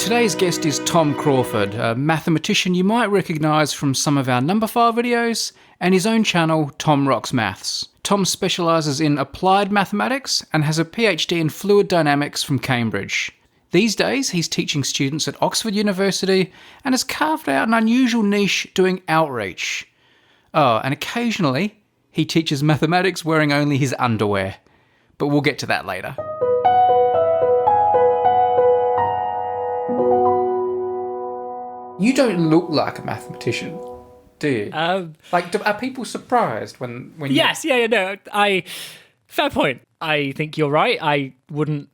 Today's guest is Tom Crawford, a mathematician you might recognise from some of our Numberphile videos and his own channel, Tom Rocks Maths. Tom specialises in applied mathematics and has a PhD in fluid dynamics from Cambridge. These days, he's teaching students at Oxford University and has carved out an unusual niche doing outreach. Oh, and occasionally, he teaches mathematics wearing only his underwear. But we'll get to that later. You don't look like a mathematician, do you? Are people surprised when Yes, no. Fair point. I think you're right. I wouldn't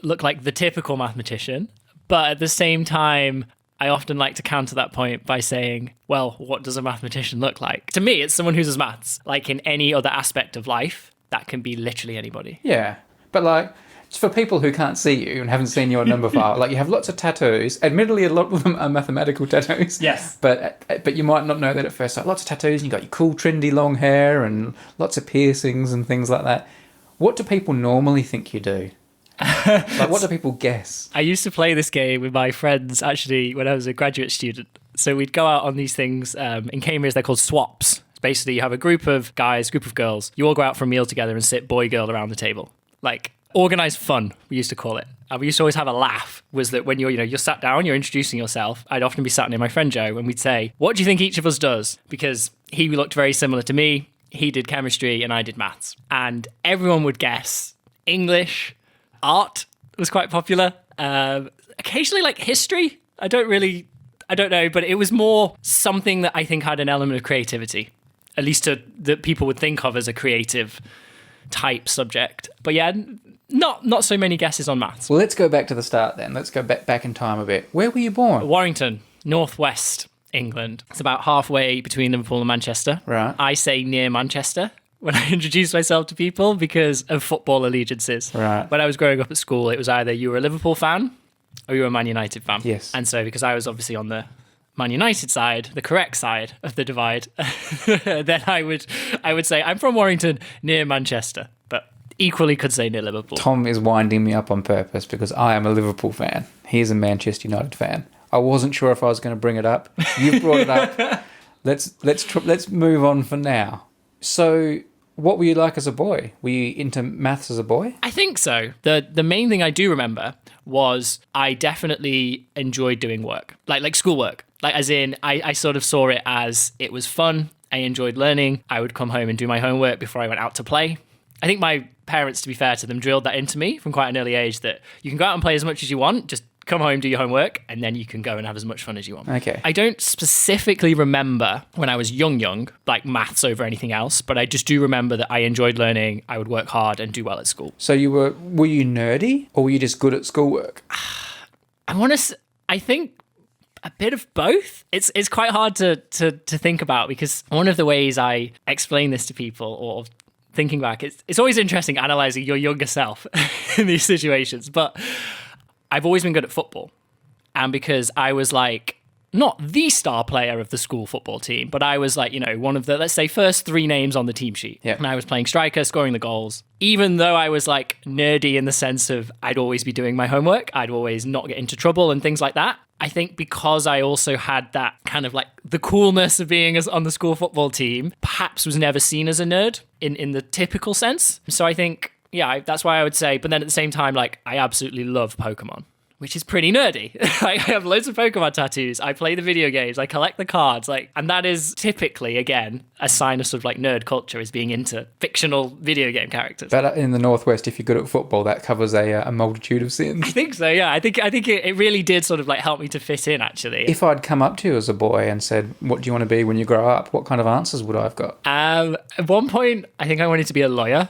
look like the typical mathematician, but at the same time, I often like to counter that point by saying, well, what does a mathematician look like? To me, it's someone who does maths. Like in any other aspect of life, that can be literally anybody. Yeah, but like, it's for people who can't see you and haven't seen your Numberphile, like you have lots of tattoos. Admittedly, a lot of them are mathematical tattoos. Yes. But you might not know that at first. Like lots of tattoos, and you've got your cool, trendy long hair and lots of piercings and things like that. What do people normally think you do? Like, what do people guess? I used to play this game with my friends, actually, when I was a graduate student. So we'd go out on these things. In Cambridge, they're called swaps. Basically, you have a group of guys, group of girls. You all go out for a meal together and sit boy-girl around the table. Like, organised fun, we used to call it. And we used to always have a laugh, was that when you're sat down, you're introducing yourself, I'd often be sat near my friend Joe, and we'd say, what do you think each of us does? Because he looked very similar to me. He did chemistry and I did maths. And everyone would guess English, art was quite popular. Occasionally like history. I don't know, but it was more something that I think had an element of creativity, at least that people would think of as a creative type subject. But yeah, not so many guesses on maths. Well, let's go back to the start then. Let's go back in time a bit. Where were you born? Warrington, northwest England. It's about halfway between Liverpool and Manchester. Right. I say near Manchester when I introduce myself to people because of football allegiances. Right. When I was growing up at school, it was either you were a Liverpool fan or you were a Man United fan. Yes. And so because I was obviously on the Man United side, the correct side of the divide, then I would say I'm from Warrington, near Manchester, but equally could say near Liverpool. Tom is winding me up on purpose because I am a Liverpool fan. He is a Manchester United fan. I wasn't sure if I was going to bring it up. You've brought it up. Let's move on for now. So, what were you like as a boy? Were you into maths as a boy? I think so. The main thing I do remember was I definitely enjoyed doing work, like schoolwork. Like as in, I sort of saw it as it was fun. I enjoyed learning. I would come home and do my homework before I went out to play. I think my parents, to be fair to them, drilled that into me from quite an early age that you can go out and play as much as you want, just come home, do your homework, and then you can go and have as much fun as you want. Okay. I don't specifically remember when I was young, like maths over anything else, but I just do remember that I enjoyed learning, I would work hard and do well at school. So were you nerdy or were you just good at schoolwork? I think a bit of both. It's quite hard to think about because one of the ways I explain this to people or thinking back, it's always interesting analysing your younger self in these situations, but I've always been good at football. And because I was like, not the star player of the school football team, but I was like, one of the, let's say, first 3 names on the team sheet. Yeah. And I was playing striker, scoring the goals. Even though I was like nerdy in the sense of I'd always be doing my homework, I'd always not get into trouble and things like that. I think because I also had that kind of like the coolness of being on the school football team, perhaps was never seen as a nerd in the typical sense. So I think, yeah, that's why I would say, but then at the same time, like I absolutely love Pokemon, which is pretty nerdy. I have loads of Pokemon tattoos. I play the video games. I collect the cards. And that is typically, again, a sign of sort of like nerd culture is being into fictional video game characters. But in the Northwest, if you're good at football, that covers a multitude of sins. I think so, yeah. I think it really did sort of like help me to fit in, actually. If I'd come up to you as a boy and said, what do you want to be when you grow up? What kind of answers would I have got? At one point, I think I wanted to be a lawyer,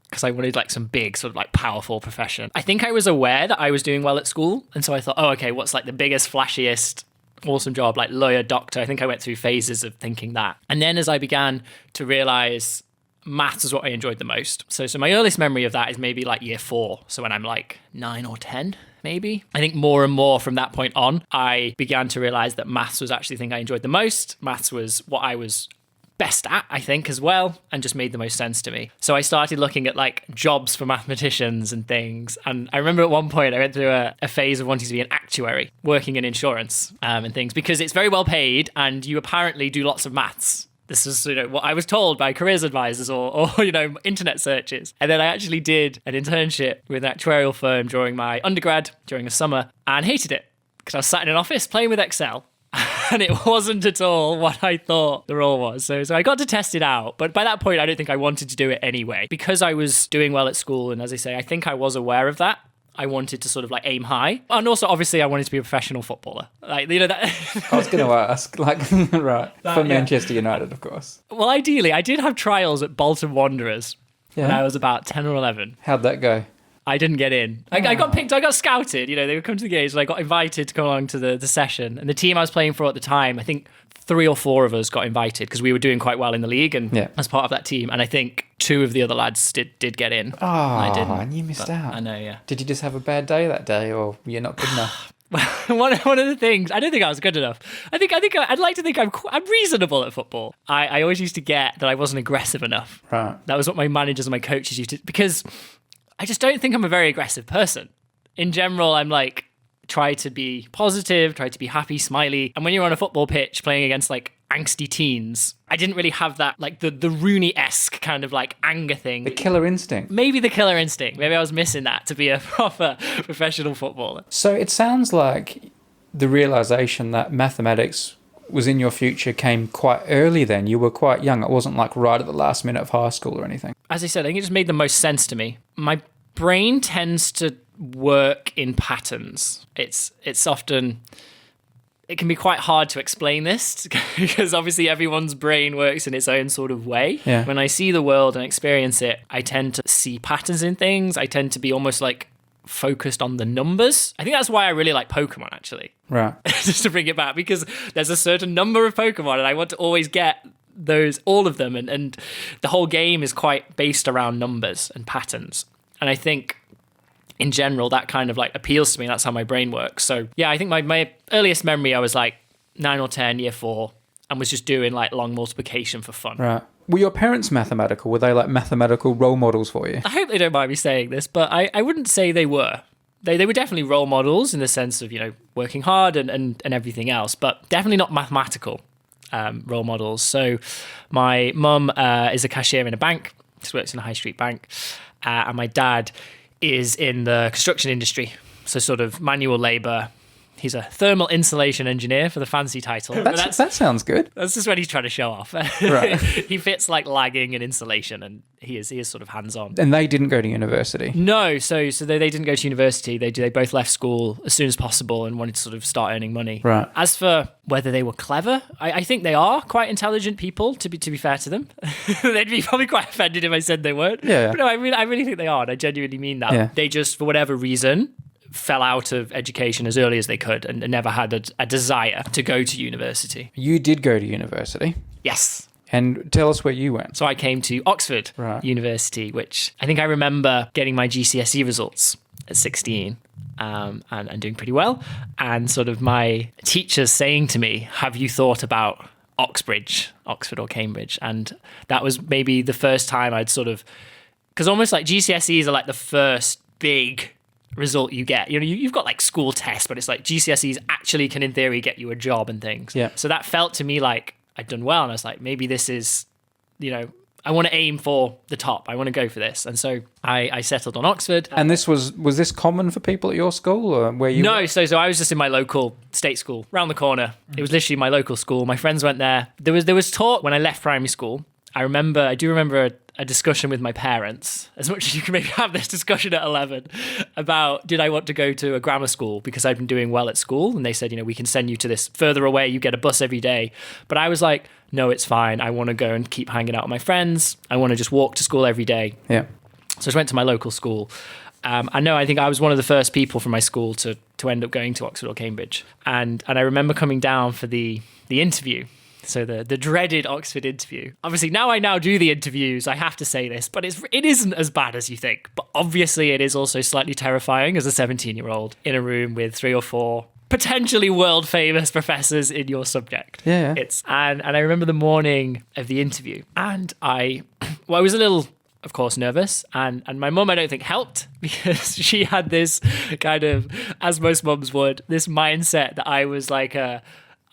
because I wanted like some big sort of like powerful profession. I think I was aware that I was doing well at school. And so I thought, okay, what's like the biggest, flashiest, awesome job? Like lawyer, doctor. I think I went through phases of thinking that. And then as I began to realize maths is what I enjoyed the most. So my earliest memory of that is maybe like year 4. So when I'm like 9 or 10, maybe. I think more and more from that point on, I began to realize that maths was actually the thing I enjoyed the most. Maths was what I was best at, I think, as well, and just made the most sense to me. So I started looking at like jobs for mathematicians and things. And I remember at one point I went through a phase of wanting to be an actuary, working in insurance and things, because it's very well paid and you apparently do lots of maths. This is, what I was told by careers advisors or internet searches. And then I actually did an internship with an actuarial firm during my undergrad, during the summer, and hated it because I was sat in an office playing with Excel. And it wasn't at all what I thought the role was. So I got to test it out. But by that point, I don't think I wanted to do it anyway. Because I was doing well at school, and as I say, I think I was aware of that. I wanted to sort of like aim high. And also, obviously, I wanted to be a professional footballer. Like, that. I was going to ask, right, for Manchester United, of course. Well, ideally, I did have trials at Bolton Wanderers when I was about 10 or 11. How'd that go? I didn't get in. I got picked, I got scouted. They would come to the games and I got invited to come along to the session. And the team I was playing for at the time, I think 3 or 4 of us got invited because we were doing quite well in the league and as part of that team. And I think 2 of the other lads did get in. Oh, I didn't. And you missed out. I know, yeah. Did you just have a bad day that day or you're not good enough? One of the things, I don't think I was good enough. I'd like to think I'm reasonable at football. I always used to get that I wasn't aggressive enough. Right. That was what my managers and my coaches used to, because I just don't think I'm a very aggressive person. In general, I'm like, try to be positive, try to be happy, smiley. And when you're on a football pitch playing against like angsty teens, I didn't really have that, like the Rooney-esque kind of like anger thing. The killer instinct. Maybe the killer instinct. Maybe I was missing that to be a proper professional footballer. So it sounds like the realization that mathematics was in your future came quite early then. You were quite young. It wasn't like right at the last minute of high school or anything. As I said, I think it just made the most sense to me. My brain tends to work in patterns. It's often, it can be quite hard to explain this because obviously everyone's brain works in its own sort of way. Yeah. When I see the world and experience it, I tend to see patterns in things. I tend to be almost like focused on the numbers. I think that's why I really like Pokemon, actually. Right. Just to bring it back, because there's a certain number of Pokemon and I want to always get all of them. And the whole game is quite based around numbers and patterns. And I think in general, that kind of like appeals to me. That's how my brain works. So yeah, I think my earliest memory, I was like 9 or 10, year 4, and was just doing like long multiplication for fun. Right. Were your parents mathematical? Were they like mathematical role models for you? I hope they don't mind me saying this, but I wouldn't say they were. They were definitely role models in the sense of, working hard and everything else, but definitely not mathematical role models. So my mum is a cashier in a bank. She works in a high street bank. And my dad is in the construction industry. So sort of manual labour. He's a thermal insulation engineer for the fancy title. That sounds good. That's just what he's trying to show off. Right. He fits like lagging and insulation, and he is sort of hands-on. And they didn't go to university? No, so they didn't go to university. They both left school as soon as possible and wanted to sort of start earning money. Right. As for whether they were clever, I think they are quite intelligent people, to be fair to them. They'd be probably quite offended if I said they weren't. Yeah. But no, I really think they are, and I genuinely mean that. Yeah. They just, for whatever reason, fell out of education as early as they could and never had a desire to go to university. You did go to university? Yes. And tell us where you went. So I came to Oxford University, which I think I remember getting my GCSE results at 16 and doing pretty well. And sort of my teachers saying to me, have you thought about Oxford or Cambridge? And that was maybe the first time I'd sort of, because almost like GCSEs are like the first big result you get. You've got like school tests, but it's like GCSEs actually can in theory get you a job and things. Yeah. So that felt to me like I'd done well, and I was like, maybe this is, I want to aim for the top. I want to go for this. And so I settled on Oxford. And this was this common for people at your school or where you No, so I was just in my local state school, round the corner. It was literally my local school. My friends went there. There was talk when I left primary school. I do remember a discussion with my parents, as much as you can maybe have this discussion at 11, about did I want to go to a grammar school because I'd been doing well at school. And they said, we can send you to this further away. You get a bus every day. But I was like, no, it's fine. I want to go and keep hanging out with my friends. I want to just walk to school every day. Yeah. So I just went to my local school. I think I was one of the first people from my school to end up going to Oxford or Cambridge. And I remember coming down for the interview. So the dreaded Oxford interview. Obviously, now I do the interviews, I have to say this, but it isn't as bad as you think. But obviously, it is also slightly terrifying as a 17-year-old in a room with 3 or 4 potentially world famous professors in your subject. Yeah. And I remember the morning of the interview, and I was a little, of course, nervous, and my mum, I don't think, helped, because she had this kind of, as most mums would, this mindset that I was like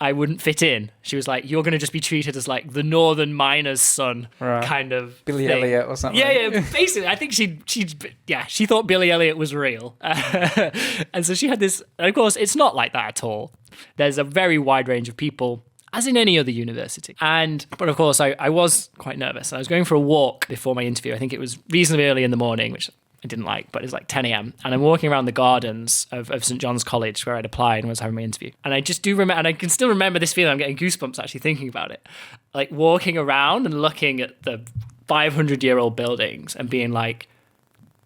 I wouldn't fit in. She was like, you're going to just be treated as like the northern miner's son, kind of Billy thing. Elliot or something. Yeah. Basically, I think she thought Billy Elliot was real. And so she had this, and of course, it's not like that at all. There's a very wide range of people, as in any other university. But of course, I was quite nervous. I was going for a walk before my interview. I think it was reasonably early in the morning, which I didn't like, but it was like 10 a.m. And I'm walking around the gardens of St. John's College, where I'd applied and was having my interview. And I just do remember, and I can still remember this feeling. I'm getting goosebumps actually thinking about it. Like walking around and looking at the 500-year-old buildings and being like,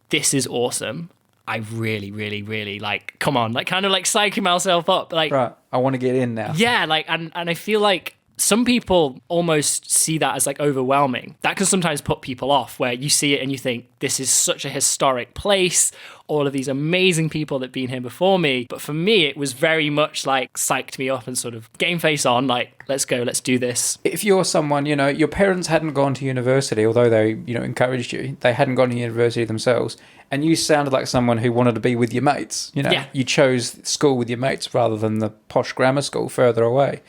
this is awesome. I really, really, really like, come on, like kind of like psyching myself up. Like, Right, I want to get in now. yeah, like, and I feel like some people almost see that as like overwhelming. That can sometimes put people off, where you see it and you think, this is such a historic place, all of these amazing people that have been here before me. But for me, it was very much like psyched me up and sort of game face on, like, let's go, let's do this. If you're someone, your parents hadn't gone to university, although they, encouraged you, they hadn't gone to university themselves, and you sounded like someone who wanted to be with your mates, Yeah. You chose school with your mates rather than the posh grammar school further away.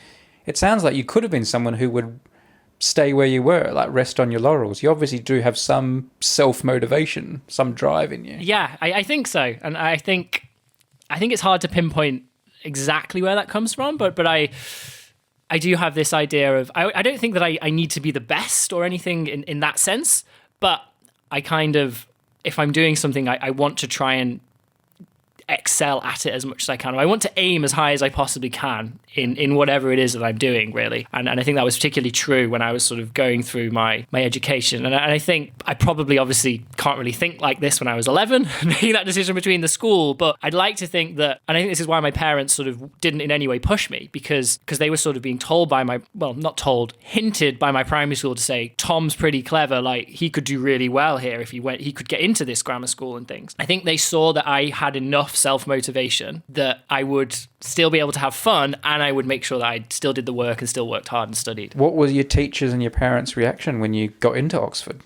It sounds like you could have been someone who would stay where you were, like rest on your laurels. You obviously do have some self-motivation, some drive in you. Yeah, I think so. And I think it's hard to pinpoint exactly where that comes from, but I do have this idea of, I don't think that I need to be the best or anything in that sense, but I kind of, if I'm doing something, I want to try and excel at it as much as I can. I want to aim as high as I possibly can in whatever it is that I'm doing, really. And I think that was particularly true when I was sort of going through my education. And I think I probably obviously can't really think like this when I was 11, making that decision between the school. But I'd like to think that, and I think this is why my parents sort of didn't in any way push me, because they were sort of being told by not told, hinted by my primary school to say, Tom's pretty clever, like he could do really well here if he could get into this grammar school and things. I think they saw that I had enough self-motivation that I would still be able to have fun, and I would make sure that I still did the work and still worked hard and studied. What was your teachers and your parents' reaction when you got into Oxford?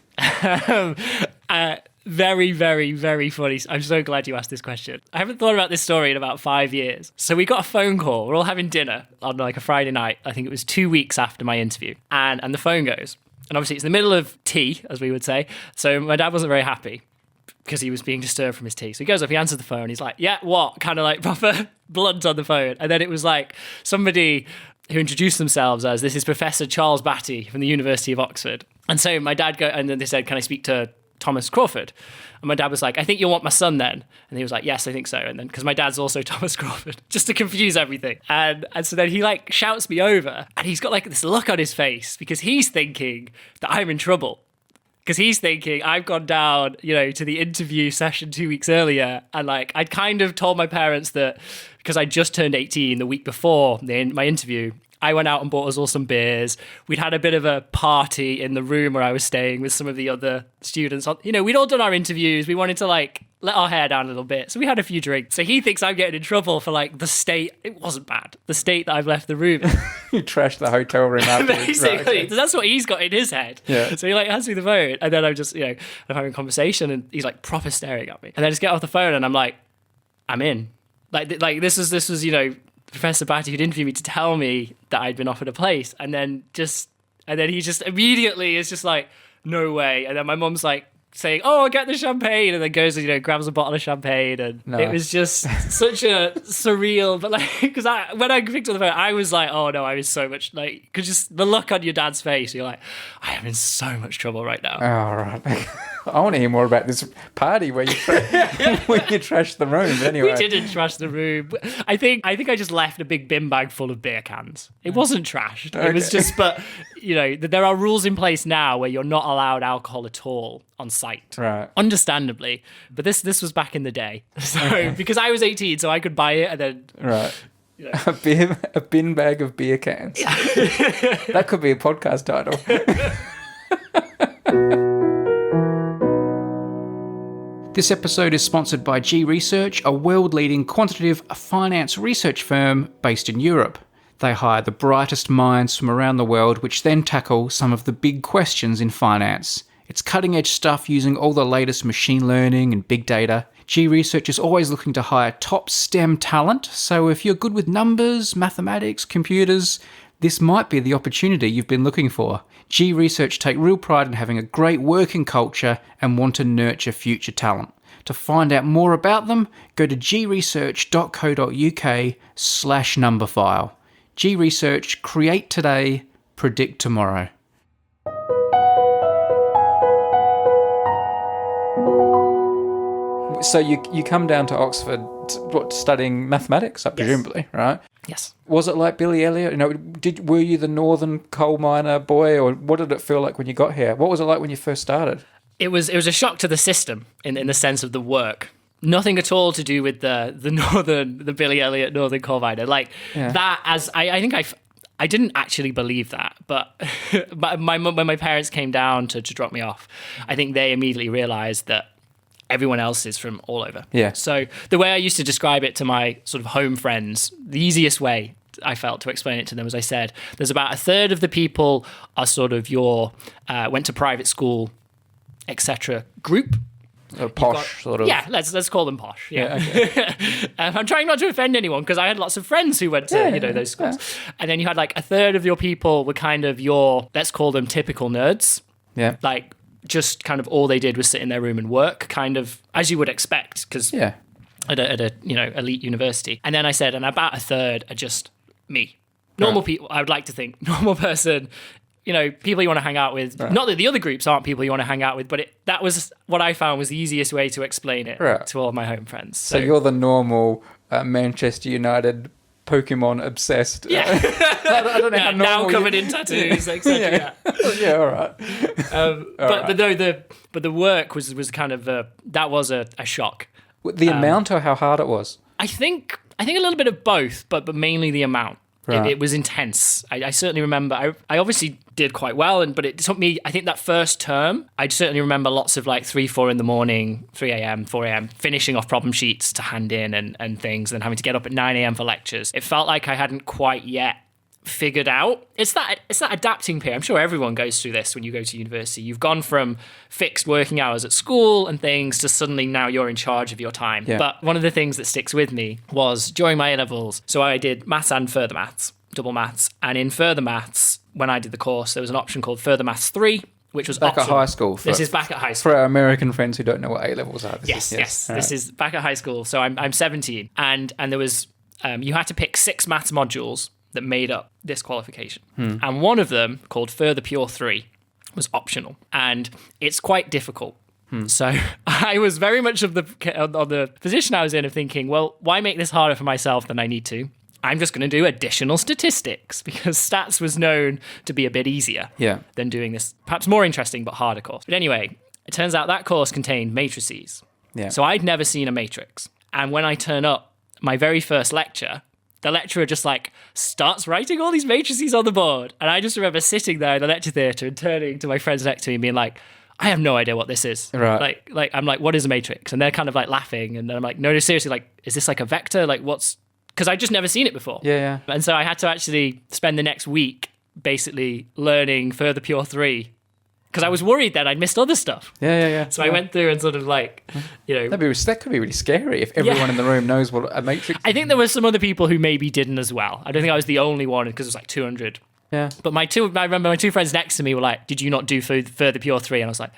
Very, very, very funny. I'm so glad you asked this question. I haven't thought about this story in about 5 years. So we got a phone call. We're all having dinner on like a Friday night. I think it was 2 weeks after my interview. And the phone goes. And obviously it's the middle of tea, as we would say. So my dad wasn't very happy because he was being disturbed from his tea. So he goes up, he answers the phone. He's like, yeah, what? Kind of like proper blunt on the phone. And then it was like somebody who introduced themselves as, this is Professor Charles Batty from the University of Oxford. And so my dad and then they said, can I speak to Thomas Crawford? And my dad was like, I think you'll want my son then. And he was like, yes, I think so. And then, because my dad's also Thomas Crawford, just to confuse everything. And so then he like shouts me over, and he's got like this look on his face because he's thinking that I'm in trouble. Because he's thinking I've gone down, to the interview session 2 weeks earlier. And like, I'd kind of told my parents that because I just turned 18 the week before my interview, I went out and bought us all some beers. We'd had a bit of a party in the room where I was staying with some of the other students. We'd all done our interviews. We wanted to like let our hair down a little bit. So we had a few drinks. So he thinks I'm getting in trouble for like the state. It wasn't bad. The state that I've left the room. You trashed the hotel room afterwards. Basically, right, okay. That's what he's got in his head. Yeah. So he like hands me the phone, and then I'm just, I'm having a conversation, and he's like proper staring at me. And then I just get off the phone, and I'm like, I'm in. Like this was Professor Batty who'd interviewed me to tell me that I'd been offered a place, and then he just immediately is just like, no way. And then my mum's like saying, oh, I'll get the champagne, and then goes and grabs a bottle of champagne, and It was just such a surreal, but like, because when I picked up the phone, I was like, oh no, I was so much like, because just the look on your dad's face, you're like, I am in so much trouble right now. Oh, right. I want to hear more about this party where you trashed the room. But anyway, we didn't trash the room. I think I just left a big bin bag full of beer cans. It wasn't trashed. Okay. It was just, but there are rules in place now where you're not allowed alcohol at all on site. Right. Understandably, but this was back in the day. So because I was 18, so I could buy it and then. Right. A bin bag of beer cans. Yeah. That could be a podcast title. This episode is sponsored by G Research, a world-leading quantitative finance research firm based in Europe. They hire the brightest minds from around the world, which then tackle some of the big questions in finance. It's cutting-edge stuff using all the latest machine learning and big data. G Research is always looking to hire top STEM talent, so if you're good with numbers, mathematics, computers, this might be the opportunity you've been looking for. G Research take real pride in having a great working culture and want to nurture future talent. To find out more about them, go to gresearch.co.uk/Numberphile. G Research, create today, predict tomorrow. So you come down to Oxford, studying mathematics, presumably, right? Yes. Was it like Billy Elliot? Were you the northern coal miner boy, or what did it feel like when you got here? What was it like when you first started? It was a shock to the system in the sense of the work. Nothing at all to do with the Billy Elliot northern coal miner. That, as I think I didn't actually believe that, but when my parents came down to drop me off, I think they immediately realised that everyone else is from all over. Yeah. So the way I used to describe it to my sort of home friends, the easiest way I felt to explain it to them was I said, there's about a third of the people are sort of your went to private school, etc. group. A posh sort of. Yeah, let's call them posh. Yeah. Okay. I'm trying not to offend anyone because I had lots of friends who went to those schools. Yeah. And then you had like a third of your people were kind of your, let's call them typical nerds. Yeah. Like just kind of all they did was sit in their room and work, kind of as you would expect, because at a elite university. And then I said, and about a third are just me, normal people. I would like to think normal person. People you want to hang out with. Right. Not that the other groups aren't people you want to hang out with, but that was what I found was the easiest way to explain it to all of my home friends. So you're the normal Manchester United Pokemon obsessed. Yeah. I don't know how normal now covered in tattoos, etc. Yeah, all right. But the work was kind of that was a shock. The amount or how hard it was? I think a little bit of both, but mainly the amount. Right. It was intense. I certainly remember. I obviously did quite well, but it took me. I think that first term, I certainly remember lots of like 3-4 in the morning, 3 a.m., 4 a.m., finishing off problem sheets to hand in and things, and then having to get up at 9 a.m. for lectures. It felt like I hadn't quite yet figured out. It's that adapting period. I'm sure everyone goes through this when you go to university. You've gone from fixed working hours at school and things to suddenly now you're in charge of your time. Yeah. But one of the things that sticks with me was during my A-levels, so I did maths and further maths, double maths, and in further maths, when I did the course, there was an option called further maths 3, which was back optional. At high school. This is back at high school. For our American friends who don't know what A-levels are. Yes. This is back at high school. So I'm 17, and there was you had to pick 6 maths modules that made up this qualification. And one of them, called Further Pure 3, was optional. And it's quite difficult. So I was very much on the position I was in of thinking, well, why make this harder for myself than I need to? I'm just going to do additional statistics because stats was known to be a bit easier than doing this, perhaps more interesting but harder course. But anyway, it turns out that course contained matrices. Yeah. So I'd never seen a matrix. And when I turn up, my very first lecture, the lecturer just like starts writing all these matrices on the board. And I just remember sitting there in the lecture theatre and turning to my friends next to me and being like, I have no idea what this is. Right. Like I'm like, what is a matrix? And they're kind of like laughing. And then I'm like, no, seriously, like, is this like a vector? Like what's, because I'd just never seen it before. Yeah. And so I had to actually spend the next week basically learning Further Pure 3 because I was worried that I'd missed other stuff. Yeah. So I went through and sort of like, that could be really scary if everyone in the room knows what a matrix is. I think there were some other people who maybe didn't as well. I don't think I was the only one because it was like 200. Yeah. But I remember my 2 friends next to me were like, did you not do Further Pure 3? And I was like,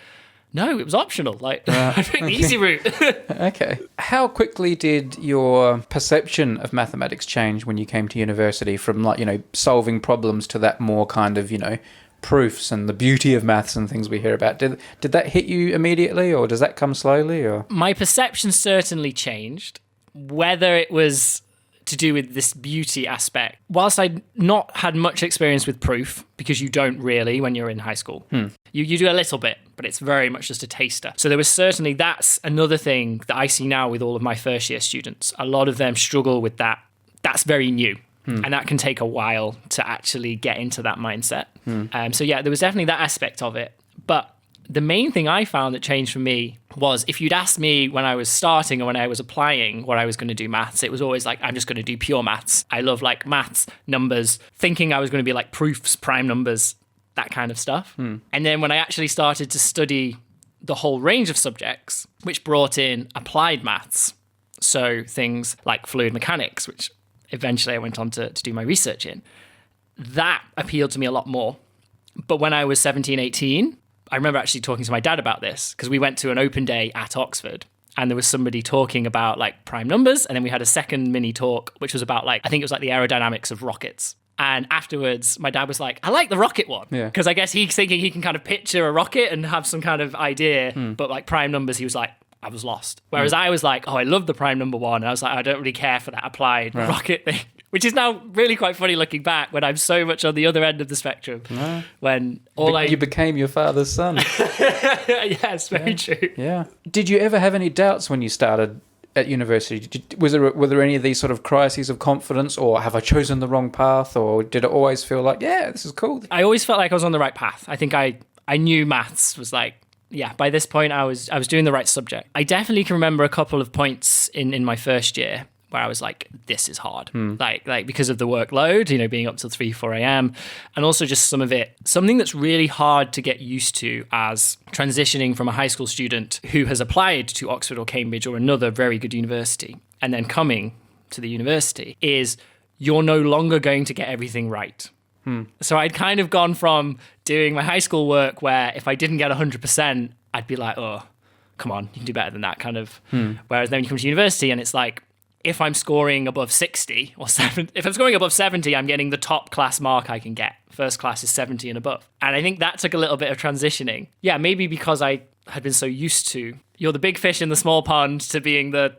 no, it was optional. Like, I took the easy route. Okay. How quickly did your perception of mathematics change when you came to university from solving problems to that more kind of, proofs and the beauty of maths and things we hear about? Did that hit you immediately or does that come slowly? Or my perception certainly changed. Whether it was to do with this beauty aspect, whilst I'd not had much experience with proof, because you don't really when you're in high school. You do a little bit, but it's very much just a taster. So there was certainly, that's another thing that I see now with all of my first year students. A lot of them struggle with that. That's very new. And that can take a while to actually get into that mindset. So yeah, there was definitely that aspect of it. But the main thing I found that changed for me was if you'd asked me when I was starting or when I was applying what I was going to do maths, it was always like, I'm just going to do pure maths. I love like maths, numbers, thinking I was going to be like proofs, prime numbers, that kind of stuff. And then when I actually started to study the whole range of subjects, which brought in applied maths, so things like fluid mechanics, which eventually I went on to do my research in, that appealed to me a lot more. But when I was 17, 18, I remember actually talking to my dad about this because we went to an open day at Oxford and there was somebody talking about like prime numbers. And then we had a second mini talk, which was about like, I think it was like the aerodynamics of rockets. And afterwards, my dad was like, I like the rocket one. Because I guess he's thinking he can kind of picture a rocket and have some kind of idea. But like prime numbers, he was like, I was lost. Whereas I was like, oh, I love the prime number one. And I was like, I don't really care for that applied rocket thing. Which is now really quite funny looking back when I'm so much on the other end of the spectrum. When you became your father's son. Yes, very true. Yeah. Did you ever have any doubts when you started at university? Were there any of these sort of crises of confidence, or have I chosen the wrong path, or did it always feel like, yeah, this is cool? I always felt like I was on the right path. I think I knew maths was like, yeah, by this point I was doing the right subject. I definitely can remember a couple of points in my first year where I was like, this is hard. Like because of the workload, you know, being up till 3, 4 a.m. And also just something that's really hard to get used to as transitioning from a high school student who has applied to Oxford or Cambridge or another very good university and then coming to the university is you're no longer going to get everything right. So I'd kind of gone from doing my high school work where if I didn't get 100%, I'd be like, oh, come on, you can do better than that kind of. Whereas then when you come to university and it's like, if I'm scoring above 60 or 70, if I'm scoring above 70, I'm getting the top class mark I can get. First class is 70 and above. And I think that took a little bit of transitioning. Yeah, maybe because I had been so used to, you're the big fish in the small pond to being the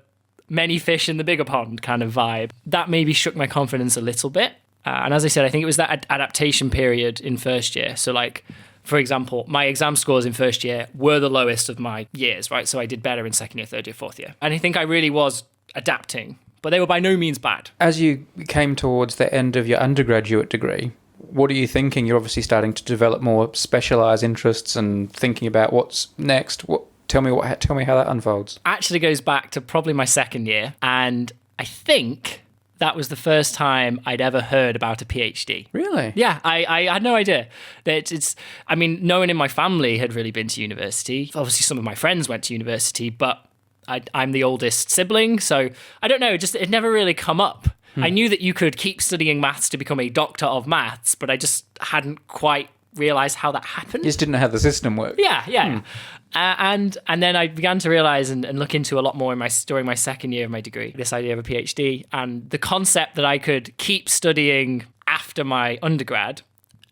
many fish in the bigger pond kind of vibe. That maybe shook my confidence a little bit. And as I said, I think it was that adaptation period in first year. So like, for example, my exam scores in first year were the lowest of my years, right? So I did better in second year, third year, fourth year. And I think I really was adapting, but they were by no means bad. As you came towards the end of your undergraduate degree, what are you thinking? You're obviously starting to develop more specialised interests and thinking about what's next. Tell me how that unfolds. Actually goes back to probably my second year, and I think that was the first time I'd ever heard about a PhD. Really? Yeah, I had no idea. No one in my family had really been to university. Obviously, some of my friends went to university, but I'm the oldest sibling, so I don't know, it never really come up. I knew that you could keep studying maths to become a doctor of maths, but I just hadn't quite realised how that happened. You just didn't know how the system worked. Yeah. And then I began to realise and look into a lot more during my second year of my degree, this idea of a PhD, and the concept that I could keep studying after my undergrad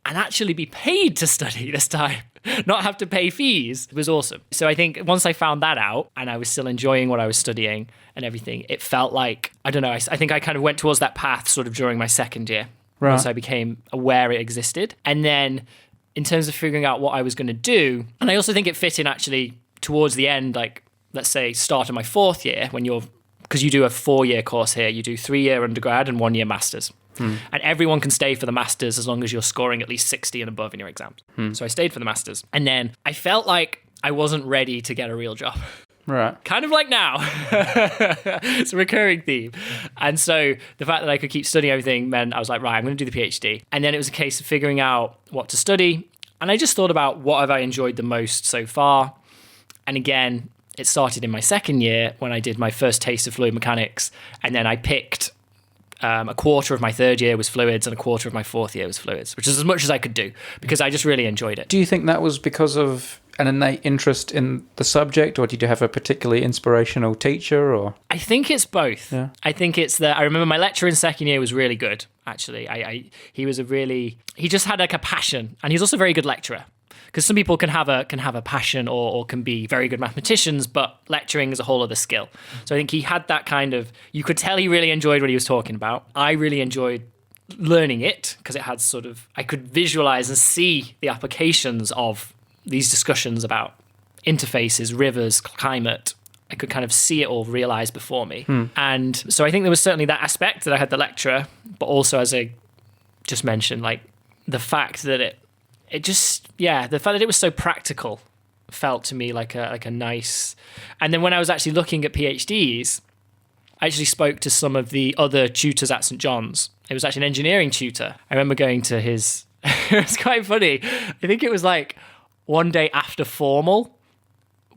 and actually be paid to study this time. Not have to pay fees was awesome. So I think once I found that out and I was still enjoying what I was studying and everything, it felt like, I don't know, I think I kind of went towards that path sort of during my second year. Right. Once I became aware it existed. And then in terms of figuring out what I was going to do, and I also think it fit in actually towards the end, like let's say start of my fourth year because you do a 4-year course here, you do 3-year undergrad and 1-year masters. And everyone can stay for the masters as long as you're scoring at least 60 and above in your exams. So I stayed for the masters. And then I felt like I wasn't ready to get a real job. Right. Kind of like now. It's a recurring theme. And so the fact that I could keep studying everything meant I was like, right, I'm going to do the PhD. And then it was a case of figuring out what to study. And I just thought about what have I enjoyed the most so far. And again, it started in my second year when I did my first taste of fluid mechanics. And then I picked a quarter of my third year was fluids and a quarter of my fourth year was fluids, which is as much as I could do because I just really enjoyed it. Do you think that was because of an innate interest in the subject, or did you have a particularly inspirational teacher? Or I think it's both. Yeah. I think it's that I remember my lecturer in second year was really good, actually. He just had like a passion, and he's also a very good lecturer. Because some people can have a passion or can be very good mathematicians, but lecturing is a whole other skill. So I think he had that kind of, you could tell he really enjoyed what he was talking about. I really enjoyed learning it because it had sort of, I could visualize and see the applications of these discussions about interfaces, rivers, climate. I could kind of see it all realized before me. And so I think there was certainly that aspect that I had the lecturer, but also as I just mentioned, like the fact that the fact that it was so practical felt to me like a nice. And then when I was actually looking at PhDs, I actually spoke to some of the other tutors at St. John's. It was actually an engineering tutor. I remember going to his. It was quite funny. I think it was like one day after formal,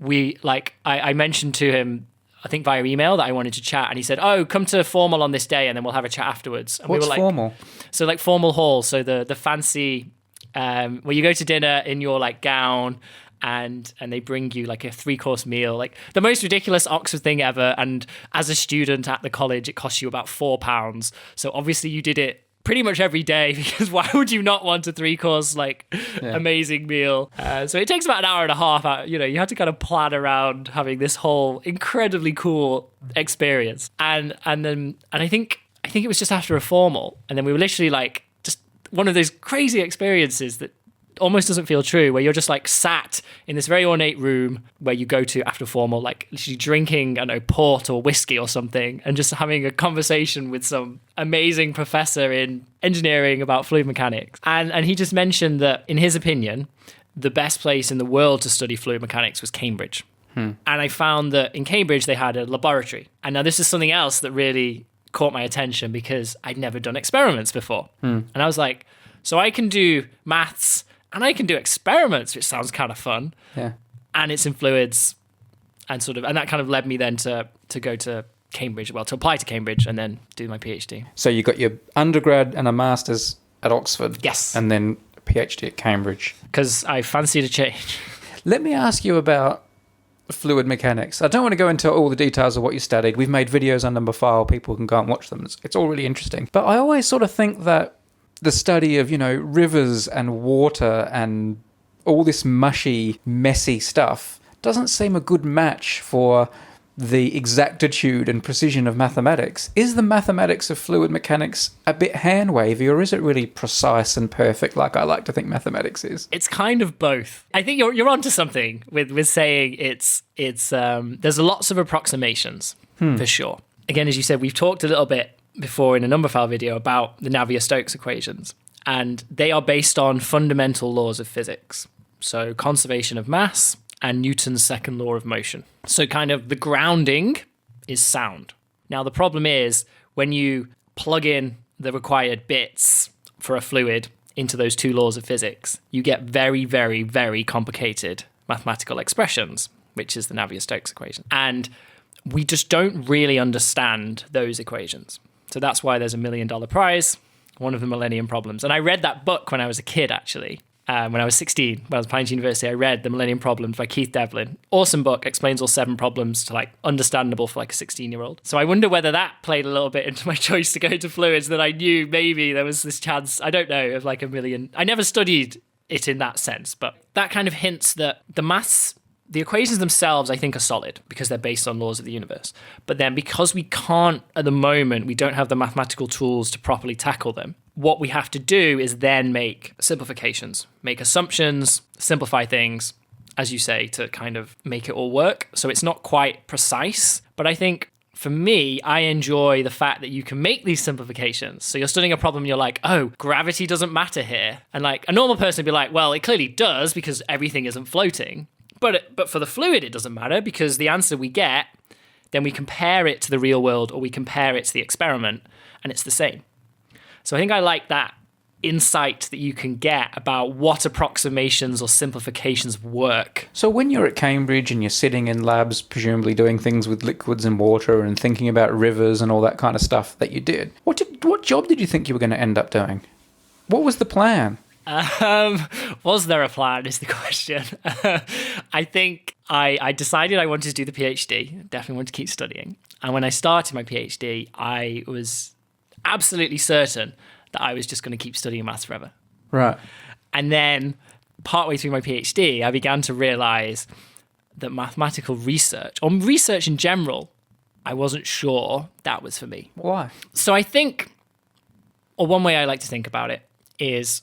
I mentioned to him, I think via email, that I wanted to chat, and he said, "Oh, come to formal on this day, and then we'll have a chat afterwards." And What's we were like, formal? So like formal hall, so the fancy where you go to dinner in your like gown, and they bring you like a 3-course meal, like the most ridiculous Oxford thing ever. And as a student at the college, it cost you about £4. So obviously you did it pretty much every day, because why would you not want a 3-course amazing meal? So it takes about an hour and a half. You have to kind of plan around having this whole incredibly cool experience. And I think it was just after a formal, and then we were literally like just one of those crazy experiences that almost doesn't feel true, where you're just like sat in this very ornate room where you go to after formal, like literally drinking, I don't know, port or whiskey or something, and just having a conversation with some amazing professor in engineering about fluid mechanics. And he just mentioned that, in his opinion, the best place in the world to study fluid mechanics was Cambridge. And I found that in Cambridge they had a laboratory. And now this is something else that really caught my attention, because I'd never done experiments before. And I was like, so I can do maths and I can do experiments, which sounds kind of fun. Yeah. And it's in fluids, and that kind of led me then to go to Cambridge, to apply to Cambridge and then do my PhD. So you got your undergrad and a master's at Oxford. Yes. And then a PhD at Cambridge. Because I fancied a change. Let me ask you about fluid mechanics. I don't want to go into all the details of what you studied. We've made videos on Numberphile. People can go and watch them. It's all really interesting. But I always sort of think that the study of, rivers and water and all this mushy, messy stuff doesn't seem a good match for the exactitude and precision of mathematics. Is the mathematics of fluid mechanics a bit hand-wavy, or is it really precise and perfect like I like to think mathematics is? It's kind of both. I think you're onto something with saying it's there's lots of approximations, for sure. Again, as you said, we've talked a little bit before in a Numberphile video about the Navier-Stokes equations, and they are based on fundamental laws of physics. So conservation of mass and Newton's second law of motion. So kind of the grounding is sound. Now the problem is when you plug in the required bits for a fluid into those two laws of physics, you get very, very, very complicated mathematical expressions, which is the Navier-Stokes equation. And we just don't really understand those equations. So that's why there's $1 million prize, one of the Millennium Problems. And I read that book when I was a kid, actually. When I was 16, when I was applying to university, I read The Millennium Problems by Keith Devlin. Awesome book, explains all 7 problems to understandable for a 16-year-old. So I wonder whether that played a little bit into my choice to go to fluids, that I knew maybe there was this chance, I don't know, of $1 million. I never studied it in that sense, but that kind of hints that the maths, the equations themselves, I think, are solid because they're based on laws of the universe. But then because we can't, at the moment, we don't have the mathematical tools to properly tackle them, what we have to do is then make simplifications, make assumptions, simplify things, as you say, to kind of make it all work. So it's not quite precise, but I think for me, I enjoy the fact that you can make these simplifications. So you're studying a problem, you're like, oh, gravity doesn't matter here. And a normal person would be like, well, it clearly does because everything isn't floating. But for the fluid, it doesn't matter because the answer we get, then we compare it to the real world or we compare it to the experiment and it's the same. So I think I like that insight that you can get about what approximations or simplifications work. So when you're at Cambridge and you're sitting in labs, presumably doing things with liquids and water and thinking about rivers and all that kind of stuff that you did, what job did you think you were going to end up doing? What was the plan? Was there a plan is the question. I think I decided I wanted to do the PhD, definitely wanted to keep studying. And when I started my PhD, I was absolutely certain that I was just going to keep studying maths forever. Right. And then partway through my PhD, I began to realize that mathematical research, or research in general, I wasn't sure that was for me. Why? So I think, or one way I like to think about it is,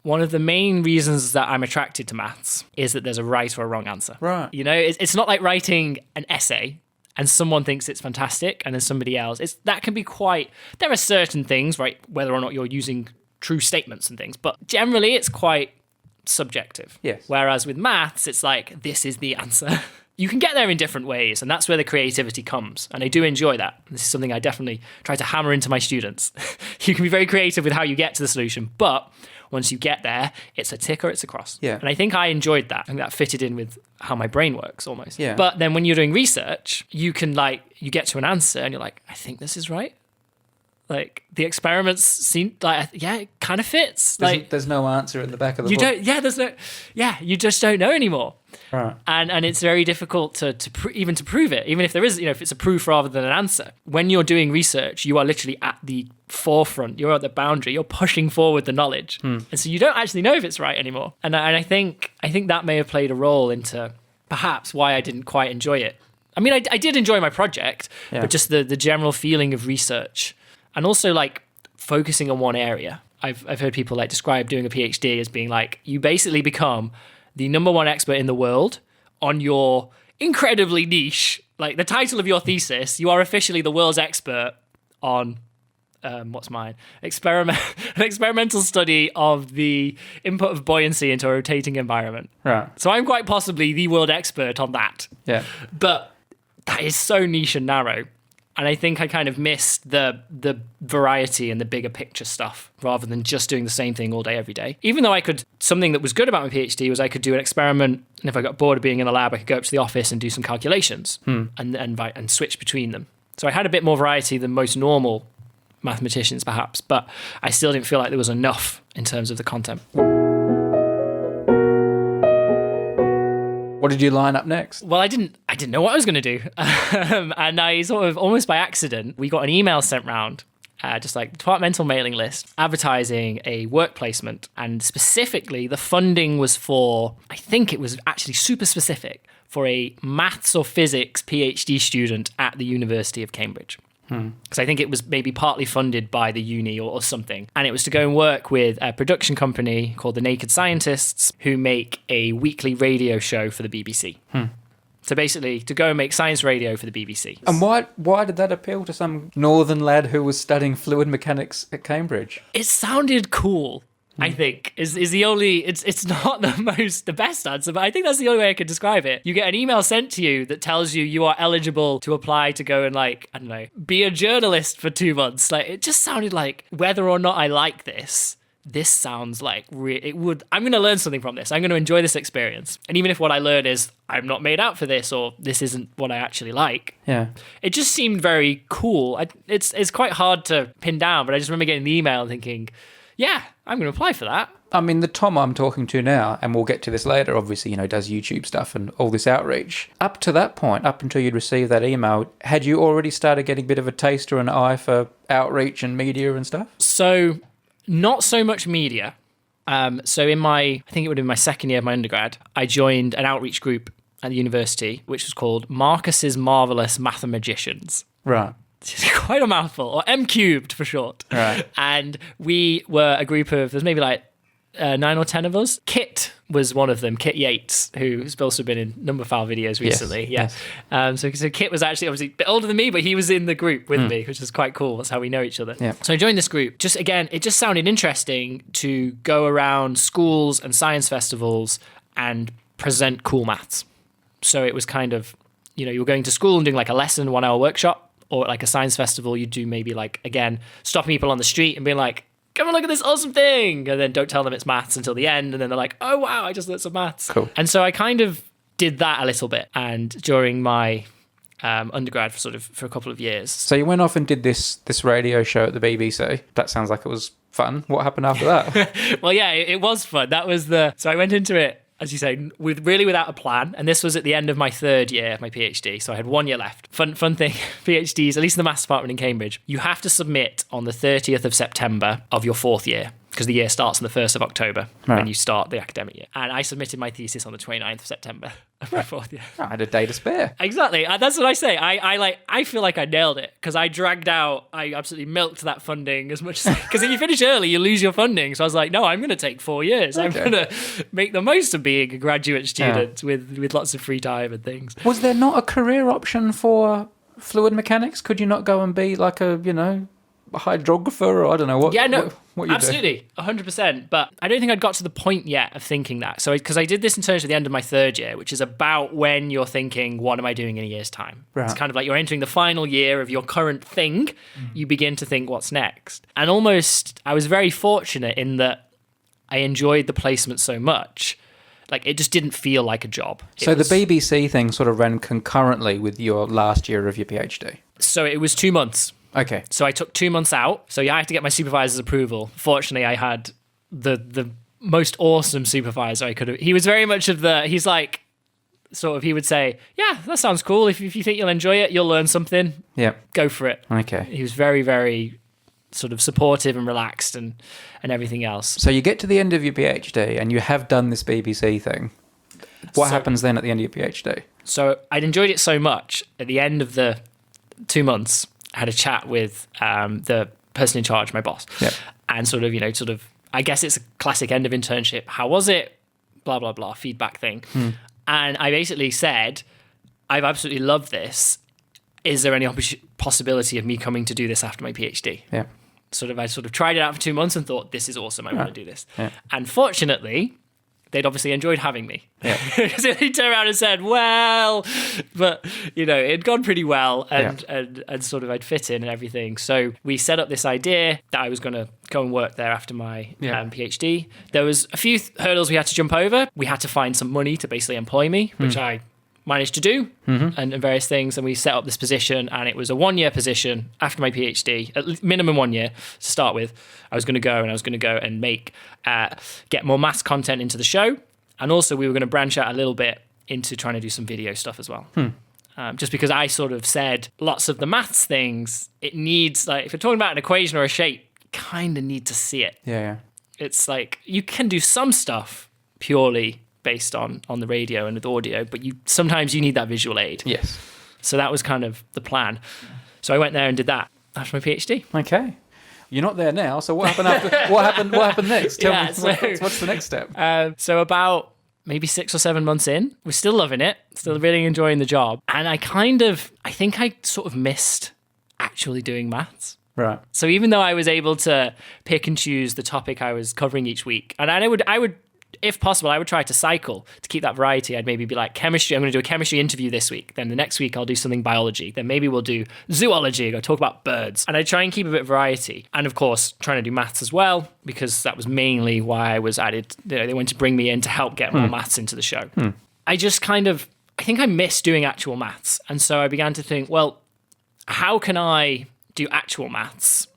one of the main reasons that I'm attracted to maths is that there's a right or a wrong answer. Right. It's not like writing an essay and someone thinks it's fantastic and then somebody else. That can be quite... There are certain things, right, whether or not you're using true statements and things, but generally it's quite subjective. Yes. Whereas with maths, it's like, this is the answer. You can get there in different ways, and that's where the creativity comes. And I do enjoy that. This is something I definitely try to hammer into my students. You can be very creative with how you get to the solution, but once you get there, it's a tick or it's a cross. Yeah. And I think I enjoyed that. I think that fitted in with how my brain works almost. Yeah. But then when you're doing research, you can you get to an answer and you're like, I think this is right. Like the experiments seem like, yeah, it kind of fits. There's no answer in the back of the you book. You just don't know anymore. Right. And it's very difficult to prove it, even if there is, if it's a proof rather than an answer. When you're doing research, you are literally at the forefront. You're at the boundary. You're pushing forward the knowledge, and so you don't actually know if it's right anymore. And I think that may have played a role into perhaps why I didn't quite enjoy it. I mean, I did enjoy my project, but just the general feeling of research, and also like focusing on one area. I've heard people like describe doing a PhD as being like, you basically become the number one expert in the world on your incredibly niche, like the title of your thesis, you are officially the world's expert on, what's mine? An experimental study of the input of buoyancy into a rotating environment. Right. So I'm quite possibly the world expert on that. Yeah. But that is so niche and narrow. And I think I kind of missed the variety and the bigger picture stuff rather than just doing the same thing all day, every day. Even though something that was good about my PhD was I could do an experiment, and if I got bored of being in the lab, I could go up to the office and do some calculations and switch between them. So I had a bit more variety than most normal mathematicians, perhaps, but I still didn't feel like there was enough in terms of the content. What did you line up next? Well, I didn't know what I was going to do. And I sort of, almost by accident, we got an email sent round, just like departmental mailing list, advertising a work placement. And specifically, the funding was for, I think it was actually super specific, for a maths or physics PhD student at the University of Cambridge. Because I think it was maybe partly funded by the uni or something. And it was to go and work with a production company called The Naked Scientists, who make a weekly radio show for the BBC. So basically, to go and make science radio for the BBC. And why did that appeal to some northern lad who was studying fluid mechanics at Cambridge? It sounded cool. I think is the only, it's not the best answer, but I think that's the only way I could describe it. You get an email sent to you that tells you are eligible to apply to go and be a journalist for 2 months. Like, it just sounded like, whether or not I like this sounds like I'm going to learn something from this. I'm going to enjoy this experience. And even if what I learn is I'm not made out for this, or this isn't what I actually like. Yeah. It just seemed very cool. It's quite hard to pin down, but I just remember getting the email and thinking, yeah, I'm going to apply for that. I mean, the Tom I'm talking to now, and we'll get to this later, obviously, does YouTube stuff and all this outreach. Up to that point, up until you'd received that email, had you already started getting a bit of a taste or an eye for outreach and media and stuff? So, not so much media. So I think it would have been my second year of my undergrad, I joined an outreach group at the university, which was called Marcus's Marvelous Mathematicians. Right. It's quite a mouthful, or M cubed for short. Right. And we were a group of, there's maybe 9 or 10 of us. Kit was one of them, Kit Yates, who's also been in Numberphile videos recently. Yes. So Kit was actually obviously a bit older than me, but he was in the group with me, which is quite cool. That's how we know each other. Yeah. So I joined this group. It just sounded interesting to go around schools and science festivals and present cool maths. So it was kind of, you were going to school and doing a lesson, 1 hour workshop, or a science festival, you do maybe again, stopping people on the street and being like, come and look at this awesome thing. And then don't tell them it's maths until the end. And then they're like, oh, wow, I just learned some maths. Cool. And so I kind of did that a little bit. And during my undergrad for a couple of years. So you went off and did this radio show at the BBC. That sounds like it was fun. What happened after that? Well, yeah, it was fun. So I went into it, as you say, without a plan. And this was at the end of my 3rd year of my PhD. So I had 1 year left. Fun thing, PhDs, at least in the maths department in Cambridge, you have to submit on the 30th of September of your 4th year, because the year starts on the 1st of October when you start the academic year. And I submitted my thesis on the 29th of September of my 4th year. I had a day to spare. Exactly. That's what I say. I feel like I nailed it, because I absolutely milked that funding as much as, because if you finish early, you lose your funding. So I was like, no, I'm going to take 4 years. Okay. I'm going to make the most of being a graduate student with lots of free time and things. Was there not a career option for fluid mechanics? Could you not go and be like a, hydrographer, or I don't know what. Yeah, no, what you absolutely, 100%. But I don't think I'd got to the point yet of thinking that. So, because I did this internship at the end of my third year, which is about when you're thinking, what am I doing in a year's time? Right. It's kind of like you're entering the final year of your current thing. You begin to think, what's next? And almost, I was very fortunate in that I enjoyed the placement so much. Like, it just didn't feel like a job. So the BBC thing sort of ran concurrently with your last year of your PhD? So it was 2 months. Okay. So I took 2 months out. So yeah, I had to get my supervisor's approval. Fortunately, I had the most awesome supervisor I could have. He was very much of the, he's like, sort of, he would say, yeah, that sounds cool. If you think you'll enjoy it, you'll learn something. Yeah. Go for it. Okay. He was very, very sort of supportive and relaxed and everything else. So you get to the end of your PhD and you have done this BBC thing. What happens then at the end of your PhD? So I'd enjoyed it so much. At the end of the 2 months, I had a chat with the person in charge, my boss. Yep. And sort of, I guess it's a classic end of internship. How was it? Blah, blah, blah, feedback thing. And I basically said, I've absolutely loved this. Is there any possibility of me coming to do this after my PhD? Yeah. I tried it out for 2 months and thought, this is awesome. I want to do this. Yeah. And fortunately, they'd obviously enjoyed having me. Yeah. Because they turned around and said, well, but, it had gone pretty well and sort of I'd fit in and everything. So we set up this idea that I was going to go and work there after my PhD. There was a few hurdles we had to jump over. We had to find some money to basically employ me, which I managed to do, and various things. And we set up this position, and it was a 1 year position after my PhD, at minimum 1 year to start with. I was going to go and get more maths content into the show. And also we were going to branch out a little bit into trying to do some video stuff as well. Just because I sort of said lots of the maths things, it needs, like, if you're talking about an equation or a shape, you kind of need to see it. Yeah. It's like, you can do some stuff purely based on the radio and with audio, but sometimes you need that visual aid. Yes. So that was kind of the plan. So I went there and did that after my PhD. Okay. You're not there now, so what happened after? What happened next? Tell me, what's the next step? So about maybe 6 or 7 months in, we're still loving it, still really enjoying the job, and I think I sort of missed actually doing maths. Right. So even though I was able to pick and choose the topic I was covering each week, and I would, if possible, I would try to cycle to keep that variety. I'd maybe be like, chemistry, I'm going to do a chemistry interview this week. Then the next week I'll do something biology. Then maybe we'll do zoology, I'll talk about birds. And I'd try and keep a bit of variety. And of course, trying to do maths as well, because that was mainly why I was added. They wanted to bring me in to help get more maths into the show. I just I think I missed doing actual maths. And so I began to think, well, how can I do actual maths,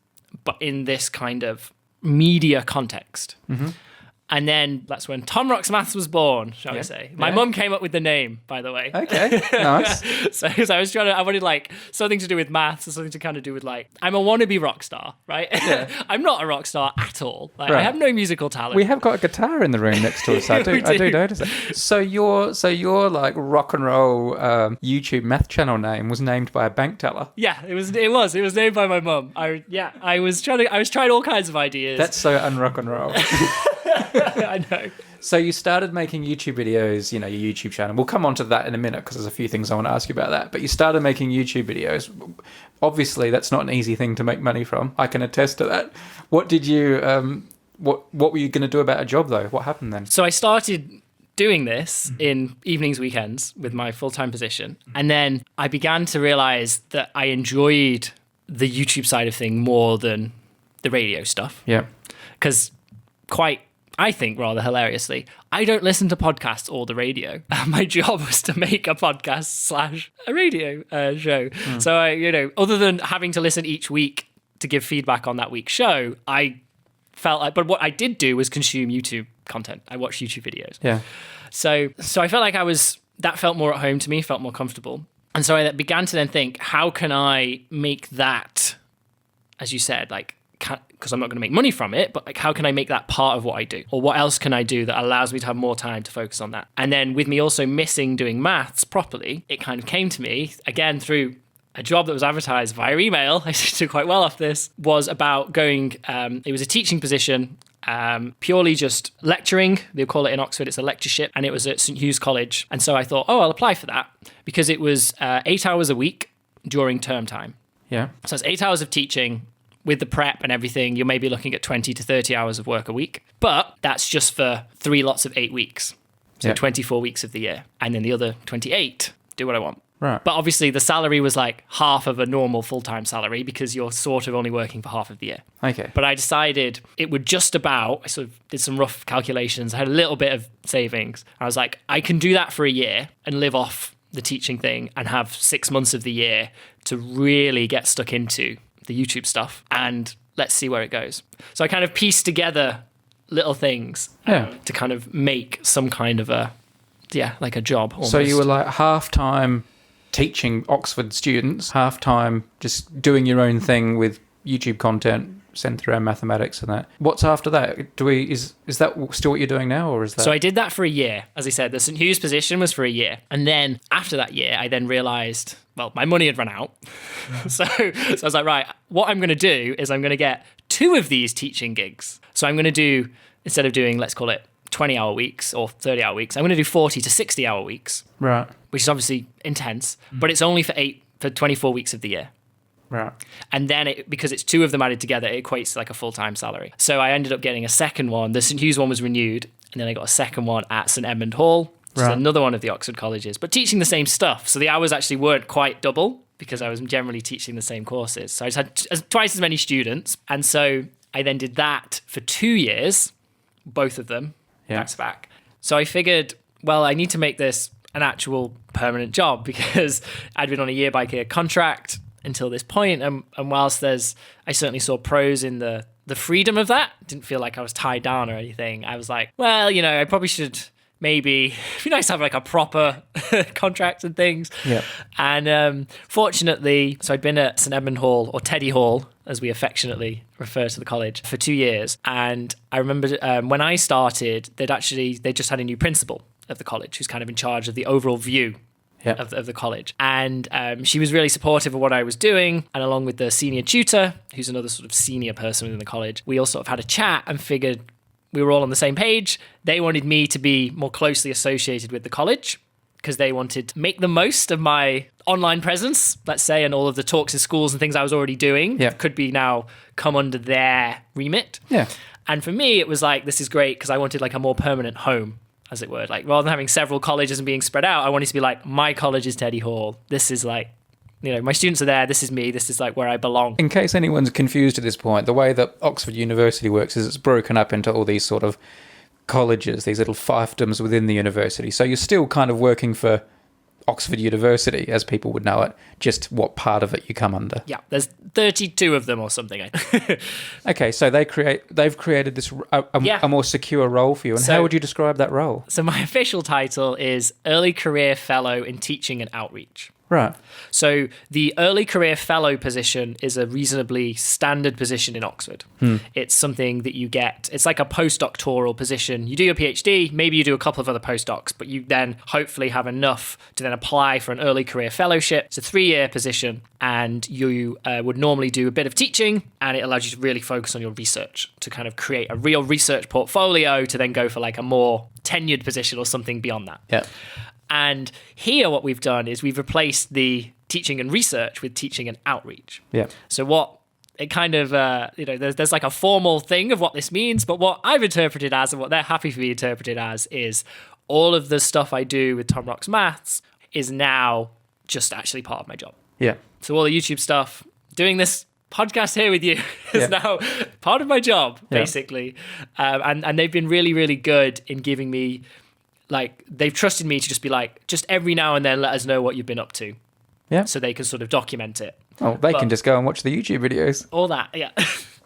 but in this kind of media context? And then that's when Tom Rocks Maths was born, shall we say. My mum came up with the name, by the way. Okay, nice. So I wanted like something to do with maths and something to kind of do with like, I'm a wannabe rock star, right? Yeah. I'm not a rock star at all. Like, right. I have no musical talent. We have got a guitar in the room next to us. I do notice it. So your like rock and roll YouTube math channel name was named by a bank teller. Yeah, it was named by my mum. I was trying all kinds of ideas. That's so unrock and roll. I know. So you started making YouTube videos, your YouTube channel. We'll come on to that in a minute because there's a few things I want to ask you about that. But you started making YouTube videos. Obviously, that's not an easy thing to make money from. I can attest to that. What did you, what were you going to do about a job though? What happened then? So I started doing this in evenings, weekends with my full-time position. And then I began to realize that I enjoyed the YouTube side of thing more than the radio stuff. Yeah. Because I think rather hilariously, I don't listen to podcasts or the radio. My job was to make a podcast / a radio show. So I, other than having to listen each week to give feedback on that week's show, I felt like, but what I did do was consume YouTube content. I watched YouTube videos. Yeah. So I felt like that felt more at home to me, felt more comfortable. And so I began to then think, how can I make that, as you said, like, because I'm not going to make money from it, but like, how can I make that part of what I do? Or what else can I do that allows me to have more time to focus on that? And then with me also missing doing maths properly, it kind of came to me, again, through a job that was advertised via email. I did quite well off this, was about going, it was a teaching position, purely just lecturing. They'll call it in Oxford, it's a lectureship, and it was at St Hugh's College. And so I thought, I'll apply for that because it was 8 hours a week during term time. Yeah. So it's 8 hours of teaching, with the prep and everything, you're maybe looking at 20 to 30 hours of work a week. But that's just for 3 lots of 8 weeks. So 24 weeks of the year. And then the other 28, do what I want. Right. But obviously the salary was like half of a normal full-time salary because you're sort of only working for half of the year. Okay. But I decided it would just about, I sort of did some rough calculations. I had a little bit of savings. I was like, I can do that for a year and live off the teaching thing and have 6 months of the year to really get stuck into the YouTube stuff. And let's see where it goes. So I kind of pieced together little things to kind of make some kind of a, like a job almost. So you were like half-time teaching Oxford students, half-time just doing your own thing with YouTube content centered around mathematics and that. What's after that? Is that still what you're doing now, or is that? So I did that for a year. As I said, the St. Hugh's position was for a year. And then after that year, I then realized, well, my money had run out. So I was like, right, what I'm going to do is I'm going to get 2 of these teaching gigs. So I'm going to do, instead of doing, let's call it 20-hour weeks or 30-hour weeks, I'm going to do 40 to 60-hour weeks. Right. Which is obviously intense, but it's only for 24 weeks of the year. Right. And then because it's 2 of them added together, it equates to like a full-time salary. So I ended up getting a second one. The St. Hugh's one was renewed, and then I got a second one at St. Edmund Hall, which is another one of the Oxford colleges, but teaching the same stuff. So the hours actually weren't quite double because I was generally teaching the same courses. So I just had twice as many students. And so I then did that for 2 years, both of them, back to back. So I figured, well, I need to make this an actual permanent job because I'd been on a year-by-year contract until this point, and whilst I certainly saw pros in the freedom of that, didn't feel like I was tied down or anything. I was like, well, I probably should maybe, it'd be nice to have like a proper contract and things. Yeah. And fortunately, so I'd been at St. Edmund Hall, or Teddy Hall, as we affectionately refer to the college, for 2 years. And I remember when I started, they just had a new principal of the college who's kind of in charge of the overall view of the college. And she was really supportive of what I was doing. And along with the senior tutor, who's another sort of senior person within the college, we all sort of had a chat and figured we were all on the same page. They wanted me to be more closely associated with the college because they wanted to make the most of my online presence, let's say, and all of the talks in schools and things I was already doing could be now come under their remit. Yeah. And for me, it was like, this is great because I wanted like a more permanent home, as it were. Like rather than having several colleges and being spread out, I wanted to be like, my college is Teddy Hall. This is like, my students are there. This is me. This is like where I belong. In case anyone's confused at this point, the way that Oxford University works is it's broken up into all these sort of colleges, these little fiefdoms within the university. So you're still kind of working for Oxford University, as people would know it, just what part of it you come under. Yeah, there's 32 of them or something. Okay, so they've created this a more secure role for you. And how would you describe that role? So my official title is Early Career Fellow in Teaching and Outreach. Right. So the early career fellow position is a reasonably standard position in Oxford. It's something that you get. It's like a postdoctoral position. You do your PhD, maybe you do a couple of other postdocs, but you then hopefully have enough to then apply for an early career fellowship. It's a 3-year position, and you would normally do a bit of teaching, and it allows you to really focus on your research, to kind of create a real research portfolio to then go for like a more tenured position or something beyond that. Yeah. And here what we've done is we've replaced the teaching and research with teaching and outreach. Yeah. So what it kind of, there's like a formal thing of what this means, but what I've interpreted as and what they're happy for me interpreted as is all of the stuff I do with Tom Rocks Maths is now just actually part of my job. Yeah. So all the YouTube stuff, doing this podcast here with you is now part of my job, basically. And they've been really, really good in giving me, like, they've trusted me to just be like, just every now and then let us know what you've been up to. Yeah. So they can sort of document it. Oh, they can just go and watch the YouTube videos. All that, yeah.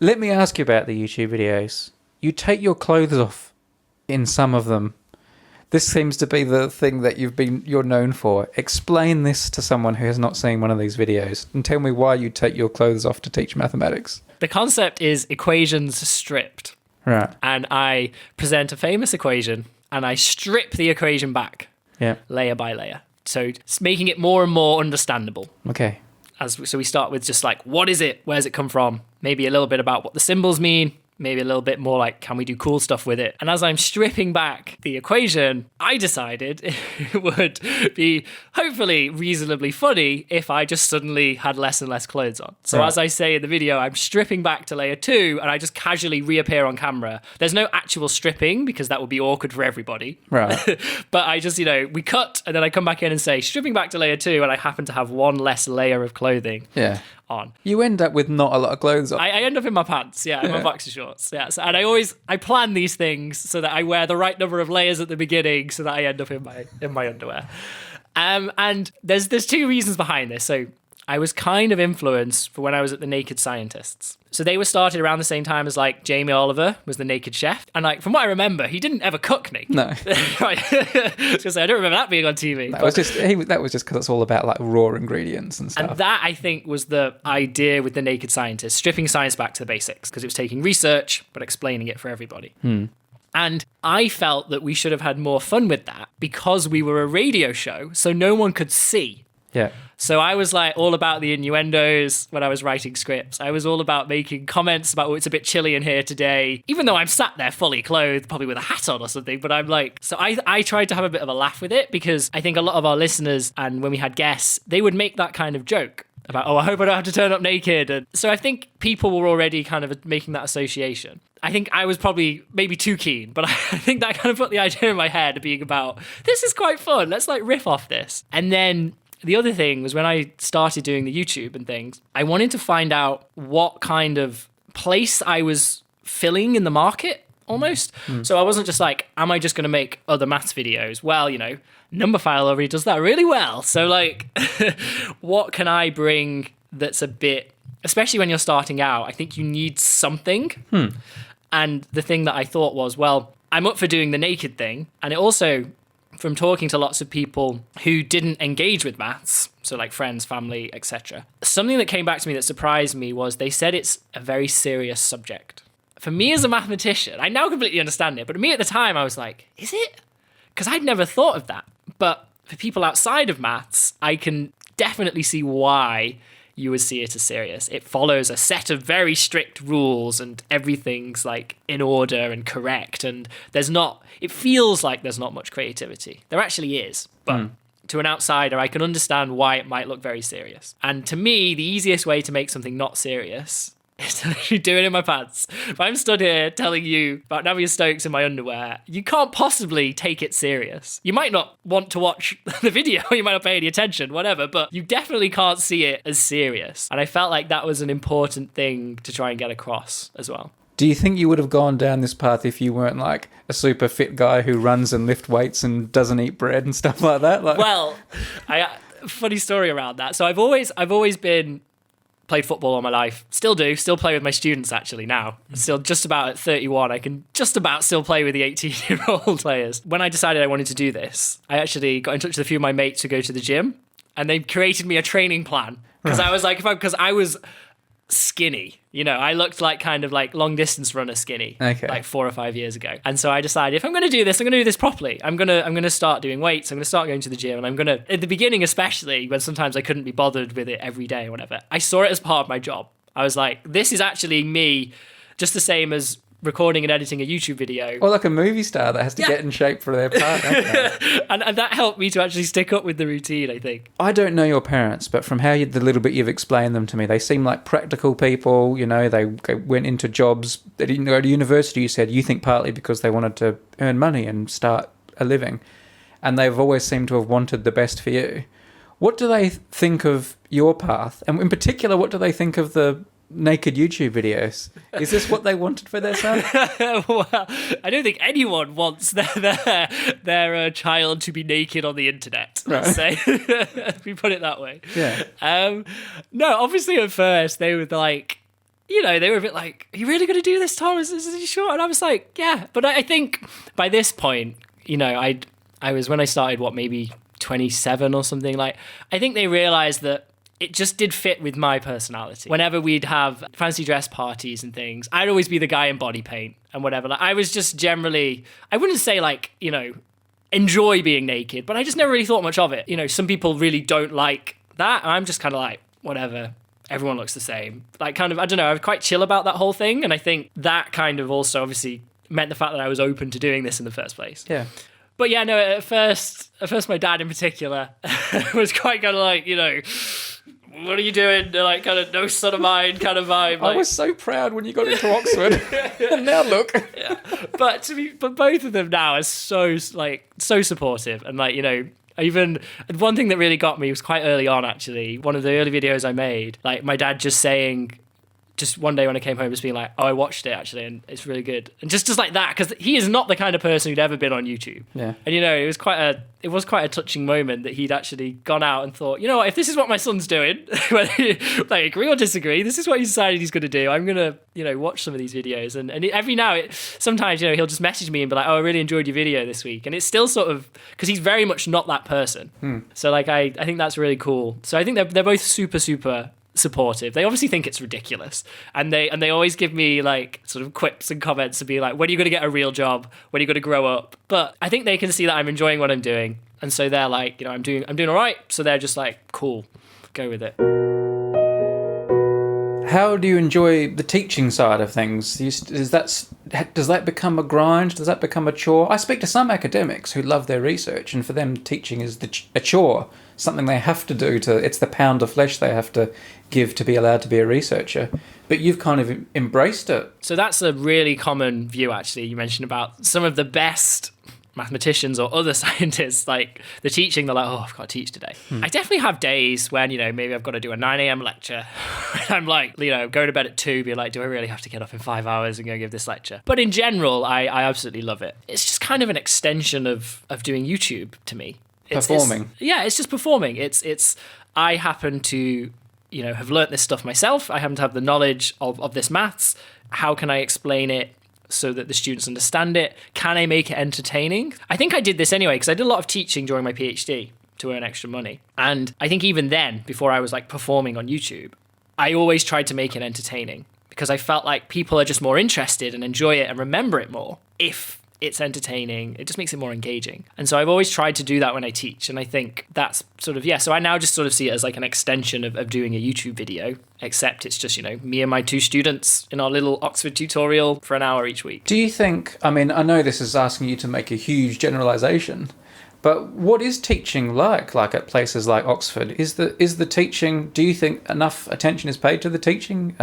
Let me ask you about the YouTube videos. You take your clothes off in some of them. This seems to be the thing that you're known for. Explain this to someone who has not seen one of these videos and tell me why you take your clothes off to teach mathematics. The concept is equations stripped. Right. And I present a famous equation and I strip the equation back layer by layer. So it's making it more and more understandable. Okay. So we start with just like, what is it? Where's it come from? Maybe a little bit about what the symbols mean. maybe a little bit more like, can we do cool stuff with it? And as I'm stripping back the equation, I decided it would be hopefully reasonably funny if I just suddenly had less and less clothes on. So as I say in the video, I'm stripping back to layer 2 and I just casually reappear on camera. There's no actual stripping because that would be awkward for everybody. Right. But I just, we cut and then I come back in and say, stripping back to layer 2, and I happen to have one less layer of clothing on. You end up with not a lot of clothes on. I end up in my pants, in my boxer shorts. Yeah. So, and I plan these things so that I wear the right number of layers at the beginning so that I end up in my underwear. And there's 2 reasons behind this. So I was kind of influenced for when I was at the Naked Scientists. So they were started around the same time as like Jamie Oliver was the Naked Chef. And like from what I remember, he didn't ever cook naked. No. Right. I was gonna say, I don't remember that being on TV. That was just because it's all about like raw ingredients and stuff. And that, I think, was the idea with the Naked Scientists, stripping science back to the basics, because it was taking research but explaining it for everybody. And I felt that we should have had more fun with that because we were a radio show, so no one could see. Yeah. So I was like all about the innuendos when I was writing scripts. I was all about making comments about, it's a bit chilly in here today, even though I'm sat there fully clothed, probably with a hat on or something. But I'm like, so I tried to have a bit of a laugh with it because I think a lot of our listeners, and when we had guests, they would make that kind of joke about, I hope I don't have to turn up naked. And so I think people were already kind of making that association. I think I was probably maybe too keen, but I think that kind of put the idea in my head of being about, this is quite fun. Let's like riff off this. And then the other thing was when I started doing the YouTube and things, I wanted to find out what kind of place I was filling in the market almost. So I wasn't just like, am I just going to make other maths videos? Well, Numberphile already does that really well. So like, what can I bring that's a bit, especially when you're starting out, I think you need something. And the thing that I thought was, well, I'm up for doing the naked thing. And it also, from talking to lots of people who didn't engage with maths, so like friends, family, etc., something that came back to me that surprised me was they said it's a very serious subject. For me as a mathematician, I now completely understand it, but to me at the time I was like, is it? Because I'd never thought of that. But for people outside of maths, I can definitely see why you would see it as serious. It follows a set of very strict rules and everything's like in order and correct, and it feels like there's not much creativity. There actually is, but to an outsider, I can understand why it might look very serious. And to me, the easiest way to make something not serious is to literally do it in my pants. If I'm stood here telling you about NavierStokes in my underwear, you can't possibly take it serious. You might not want to watch the video, you might not pay any attention, whatever, but you definitely can't see it as serious. And I felt like that was an important thing to try and get across as well. Do you think you would have gone down this path if you weren't like a super fit guy who runs and lifts weights and doesn't eat bread and stuff like that? Like... Well, funny story around that. So I've always been played football all my life. Still play with my students actually now. Still just about at 31, I can just about still play with the 18-year-old players. When I decided I wanted to do this, I actually got in touch with a few of my mates who go to the gym, and they created me a training plan. Because I was like, because I was skinny, I looked like kind of like long distance runner skinny, like 4 or 5 years ago. And so I decided, if I'm going to do this, I'm going to do this properly. I'm going to start doing weights. I'm going to start going to the gym, and I'm going to, at the beginning especially, when sometimes I couldn't be bothered with it every day or whatever, I saw it as part of my job. I was like, this is actually me, just the same as recording and editing a YouTube video. Or like a movie star that has to get in shape for their part. Okay. and that helped me to actually stick up with the routine, I think. I don't know your parents, but from how the little bit you've explained them to me, they seem like practical people. They went into jobs. They didn't go to university, you said. You think partly because they wanted to earn money and start a living. And they've always seemed to have wanted the best for you. What do they think of your path? And in particular, what do they think of the naked YouTube videos? Is this what they wanted for their son? Well, I don't think anyone wants their child to be naked on the internet, let's say. We put it that way. Yeah. No, obviously at first they were like, they were a bit like, are you really going to do this, Tom? Is you sure? And I was like, yeah. But I think by this point, I was, when I started, maybe 27 or something, like, I think they realized that it just did fit with my personality. Whenever we'd have fancy dress parties and things, I'd always be the guy in body paint and whatever. Like, I was just generally, I wouldn't say like, enjoy being naked, but I just never really thought much of it. Some people really don't like that. And I'm just kind of like, whatever. everyone looks the same. Like, kind of, I don't know, I'm quite chill about that whole thing. And I think that kind of also obviously meant the fact that I was open to doing this in the first place. Yeah. But yeah, no, at first my dad in particular was quite kind of like, you know, what are you doing? Like, kind of no son of mine kind of vibe. Like, I was so proud when you got into Oxford. And now look. Yeah. But both of them now are so supportive. And like, you know, even one thing that really got me was quite early on, actually. One of the early videos I made, like my dad just saying, just one day when I came home, just being like, oh, I watched it actually, and it's really good. And just like that, because he is not the kind of person who'd ever been on YouTube. Yeah. And you know, it was quite a touching moment that he'd actually gone out and thought, you know what, if this is what my son's doing, whether they agree or disagree, this is what he decided he's going to do. I'm going to, you know, watch some of these videos. And every sometimes, you know, he'll just message me and be like, oh, I really enjoyed your video this week. And it's still sort of, because he's very much not that person. So like, I think that's really cool. So I think they're both super, super supportive. They obviously think it's ridiculous, and they always give me like sort of quips and comments to be like, when are you going to get a real job, when are you going to grow up? But I think they can see that I'm enjoying what I'm doing, and so they're like, you know, I'm doing all right, so they're just like, cool, go with it. How do you enjoy the teaching side of things? Does that become a grind? Does that become a chore? I speak to some academics who love their research, and for them teaching is a chore, something they have to do. It's the pound of flesh they have to give to be allowed to be a researcher. But you've kind of embraced it. So that's a really common view, actually. You mentioned about some of the best mathematicians or other scientists, like the teaching, they're like, oh, I've got to teach today. I definitely have days when, you know, maybe I've got to do a 9 a.m. lecture. I'm like, you know, going to bed at 2, be like, do I really have to get up in 5 hours and go give this lecture? But in general, I absolutely love it. It's just kind of an extension of doing YouTube to me. Performing. It's just performing. I happen to, you know, have learnt this stuff myself. I happen to have the knowledge of this maths. How can I explain it so that the students understand it? Can I make it entertaining? I think I did this anyway, because I did a lot of teaching during my PhD to earn extra money. And I think even then, before I was like performing on YouTube, I always tried to make it entertaining, because I felt like people are just more interested and enjoy it and remember it more if it's entertaining. It just makes it more engaging. And so I've always tried to do that when I teach. And I think that's sort of, so I now just sort of see it as like an extension of doing a YouTube video, except it's just, you know, me and my 2 students in our little Oxford tutorial for an hour each week. Do you think, I mean, I know this is asking you to make a huge generalization, but what is teaching like at places like Oxford? Is the teaching, do you think enough attention is paid to the teaching?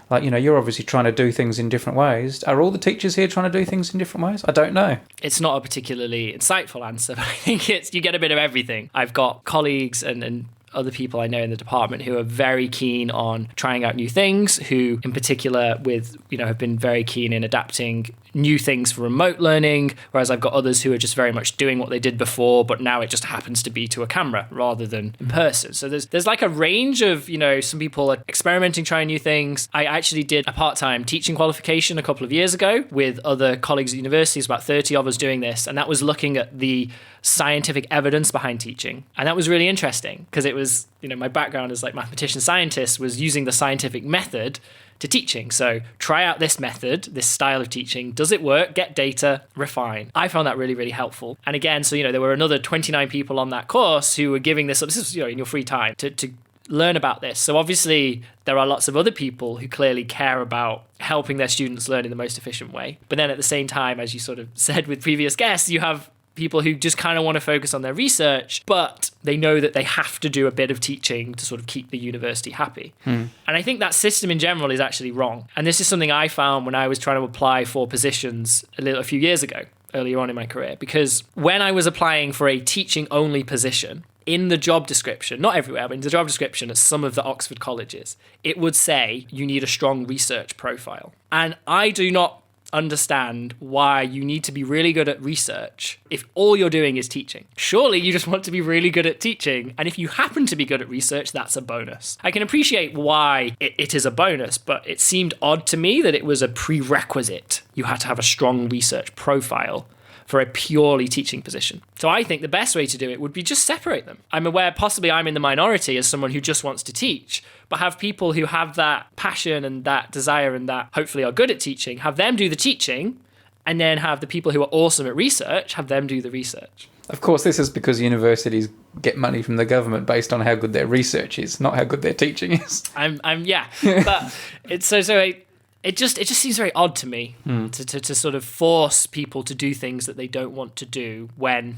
Like, you know, you're obviously trying to do things in different ways. Are all the teachers here trying to do things in different ways? I don't know. It's not a particularly insightful answer, but I think you get a bit of everything. I've got colleagues and other people I know in the department who are very keen on trying out new things, who in particular have been very keen in adapting new things for remote learning, whereas I've got others who are just very much doing what they did before, but now it just happens to be to a camera rather than in person. So there's like a range of, you know, some people are experimenting, trying new things. I actually did a part-time teaching qualification a couple of years ago with other colleagues at universities, about 30 of us doing this, and that was looking at the scientific evidence behind teaching. And that was really interesting, because it was, you know, my background as like mathematician scientist was using the scientific method to teaching. So try out this method, this style of teaching. Does it work? Get data, refine. I found that really, really helpful. And again, so, you know, there were another 29 people on that course who were giving this up. This is, you know, in your free time to learn about this. So obviously there are lots of other people who clearly care about helping their students learn in the most efficient way. But then at the same time, as you sort of said with previous guests, you have people who just kind of want to focus on their research, but they know that they have to do a bit of teaching to sort of keep the university happy. And I think that system in general is actually wrong. And this is something I found when I was trying to apply for positions a few years ago, earlier on in my career, because when I was applying for a teaching only position, in the job description, not everywhere, but in the job description at some of the Oxford colleges, it would say you need a strong research profile. And I do not understand why you need to be really good at research if all you're doing is teaching. Surely you just want to be really good at teaching, and if you happen to be good at research, that's a bonus. I can appreciate why it is a bonus, but it seemed odd to me that it was a prerequisite. You had to have a strong research profile for a purely teaching position. So I think the best way to do it would be just separate them. I'm aware possibly I'm in the minority as someone who just wants to teach, but have people who have that passion and that desire and that hopefully are good at teaching, have them do the teaching, and then have the people who are awesome at research, have them do the research. Of course, this is because universities get money from the government based on how good their research is, not how good their teaching is. Yeah, but it's it just seems very odd to me to sort of force people to do things that they don't want to do when.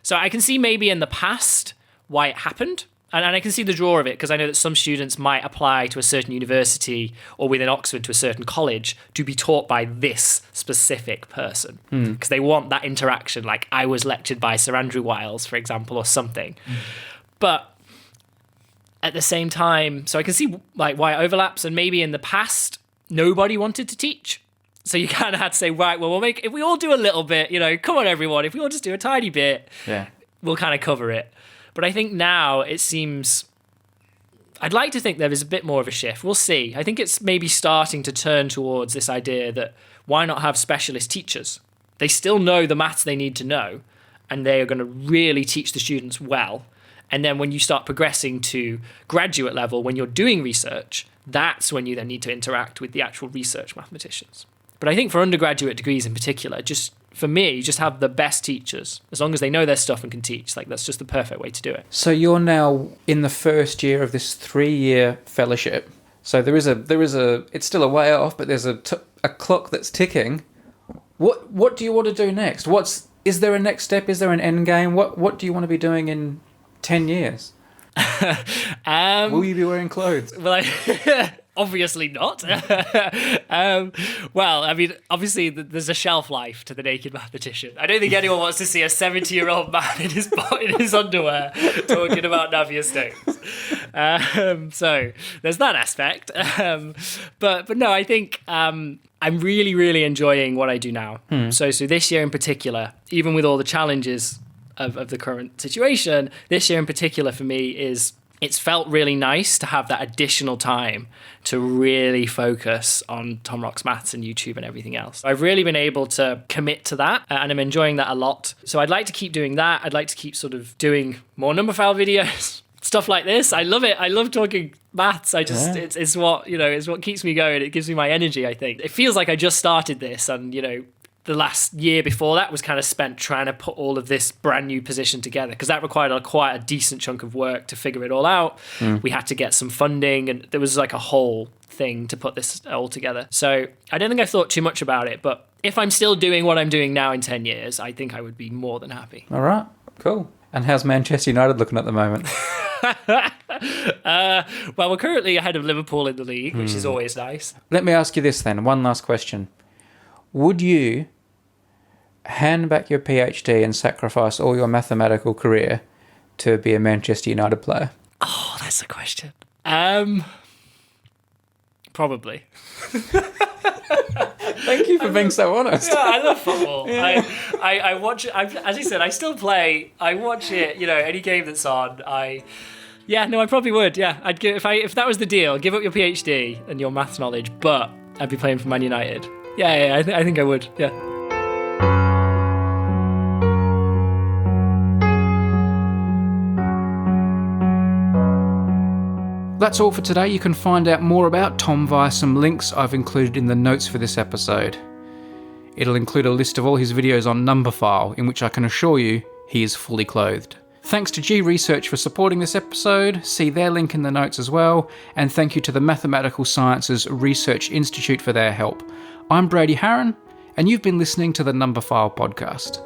So I can see maybe in the past why it happened. And I can see the draw of it because I know that some students might apply to a certain university or within Oxford to a certain college to be taught by this specific person because they want that interaction. Like I was lectured by Sir Andrew Wiles, for example, or something. But at the same time, so I can see like why it overlaps. And maybe in the past, nobody wanted to teach. So you kind of had to say, right, well, if we all do a little bit, come on, everyone, if we all just do a tiny bit, we'll kind of cover it. But I think now it seems, I'd like to think there is a bit more of a shift. We'll see. I think it's maybe starting to turn towards this idea that why not have specialist teachers? They still know the maths they need to know, and they are going to really teach the students well. And then when you start progressing to graduate level, when you're doing research, that's when you then need to interact with the actual research mathematicians. But I think for undergraduate degrees in particular, just for me, just have the best teachers. As long as they know their stuff and can teach, like that's just the perfect way to do it. So you're now in the first year of this 3-year fellowship. So there is a it's still a way off, but there's a clock that's ticking. What do you want to do next? Is there a next step? Is there an end game? What do you want to be doing in 10 years? Will you be wearing clothes? Well, obviously not. Well, I mean, obviously there's a shelf life to the naked mathematician. I don't think anyone wants to see a 70-year-old man in his underwear talking about NavierStokes. So there's that aspect. But no, I think I'm really, really enjoying what I do now. So this year in particular, even with all the challenges of the current situation, this year in particular for me it's felt really nice to have that additional time to really focus on Tom Rocks Maths and YouTube and everything else. I've really been able to commit to that and I'm enjoying that a lot. So I'd like to keep doing that. I'd like to keep sort of doing more Numberphile videos, stuff like this. I love it. I love talking maths. It's what, it's what keeps me going. It gives me my energy, I think. It feels like I just started this and, the last year before that was kind of spent trying to put all of this brand new position together because that required quite a decent chunk of work to figure it all out. We had to get some funding and there was like a whole thing to put this all together. So I don't think I thought too much about it, but if I'm still doing what I'm doing now in 10 years, I think I would be more than happy. All right, cool. And how's Manchester United looking at the moment? Well, we're currently ahead of Liverpool in the league, which is always nice. Let me ask you this then, one last question. Would you hand back your PhD and sacrifice all your mathematical career to be a Manchester United player? Oh, that's a question. Probably. Thank you for being so honest. Yeah, I love football. Yeah. I watch it. As I said, I still play. I watch it. Any game that's on. I probably would. Yeah, I'd give if that was the deal. Give up your PhD and your maths knowledge, but I'd be playing for Man United. Yeah, I think I would. Yeah. That's all for today. You can find out more about Tom via some links I've included in the notes for this episode. It'll include a list of all his videos on Numberphile, in which I can assure you he is fully clothed. Thanks to G Research for supporting this episode, see their link in the notes as well, and thank you to the Mathematical Sciences Research Institute for their help. I'm Brady Harron, and you've been listening to the Numberphile podcast.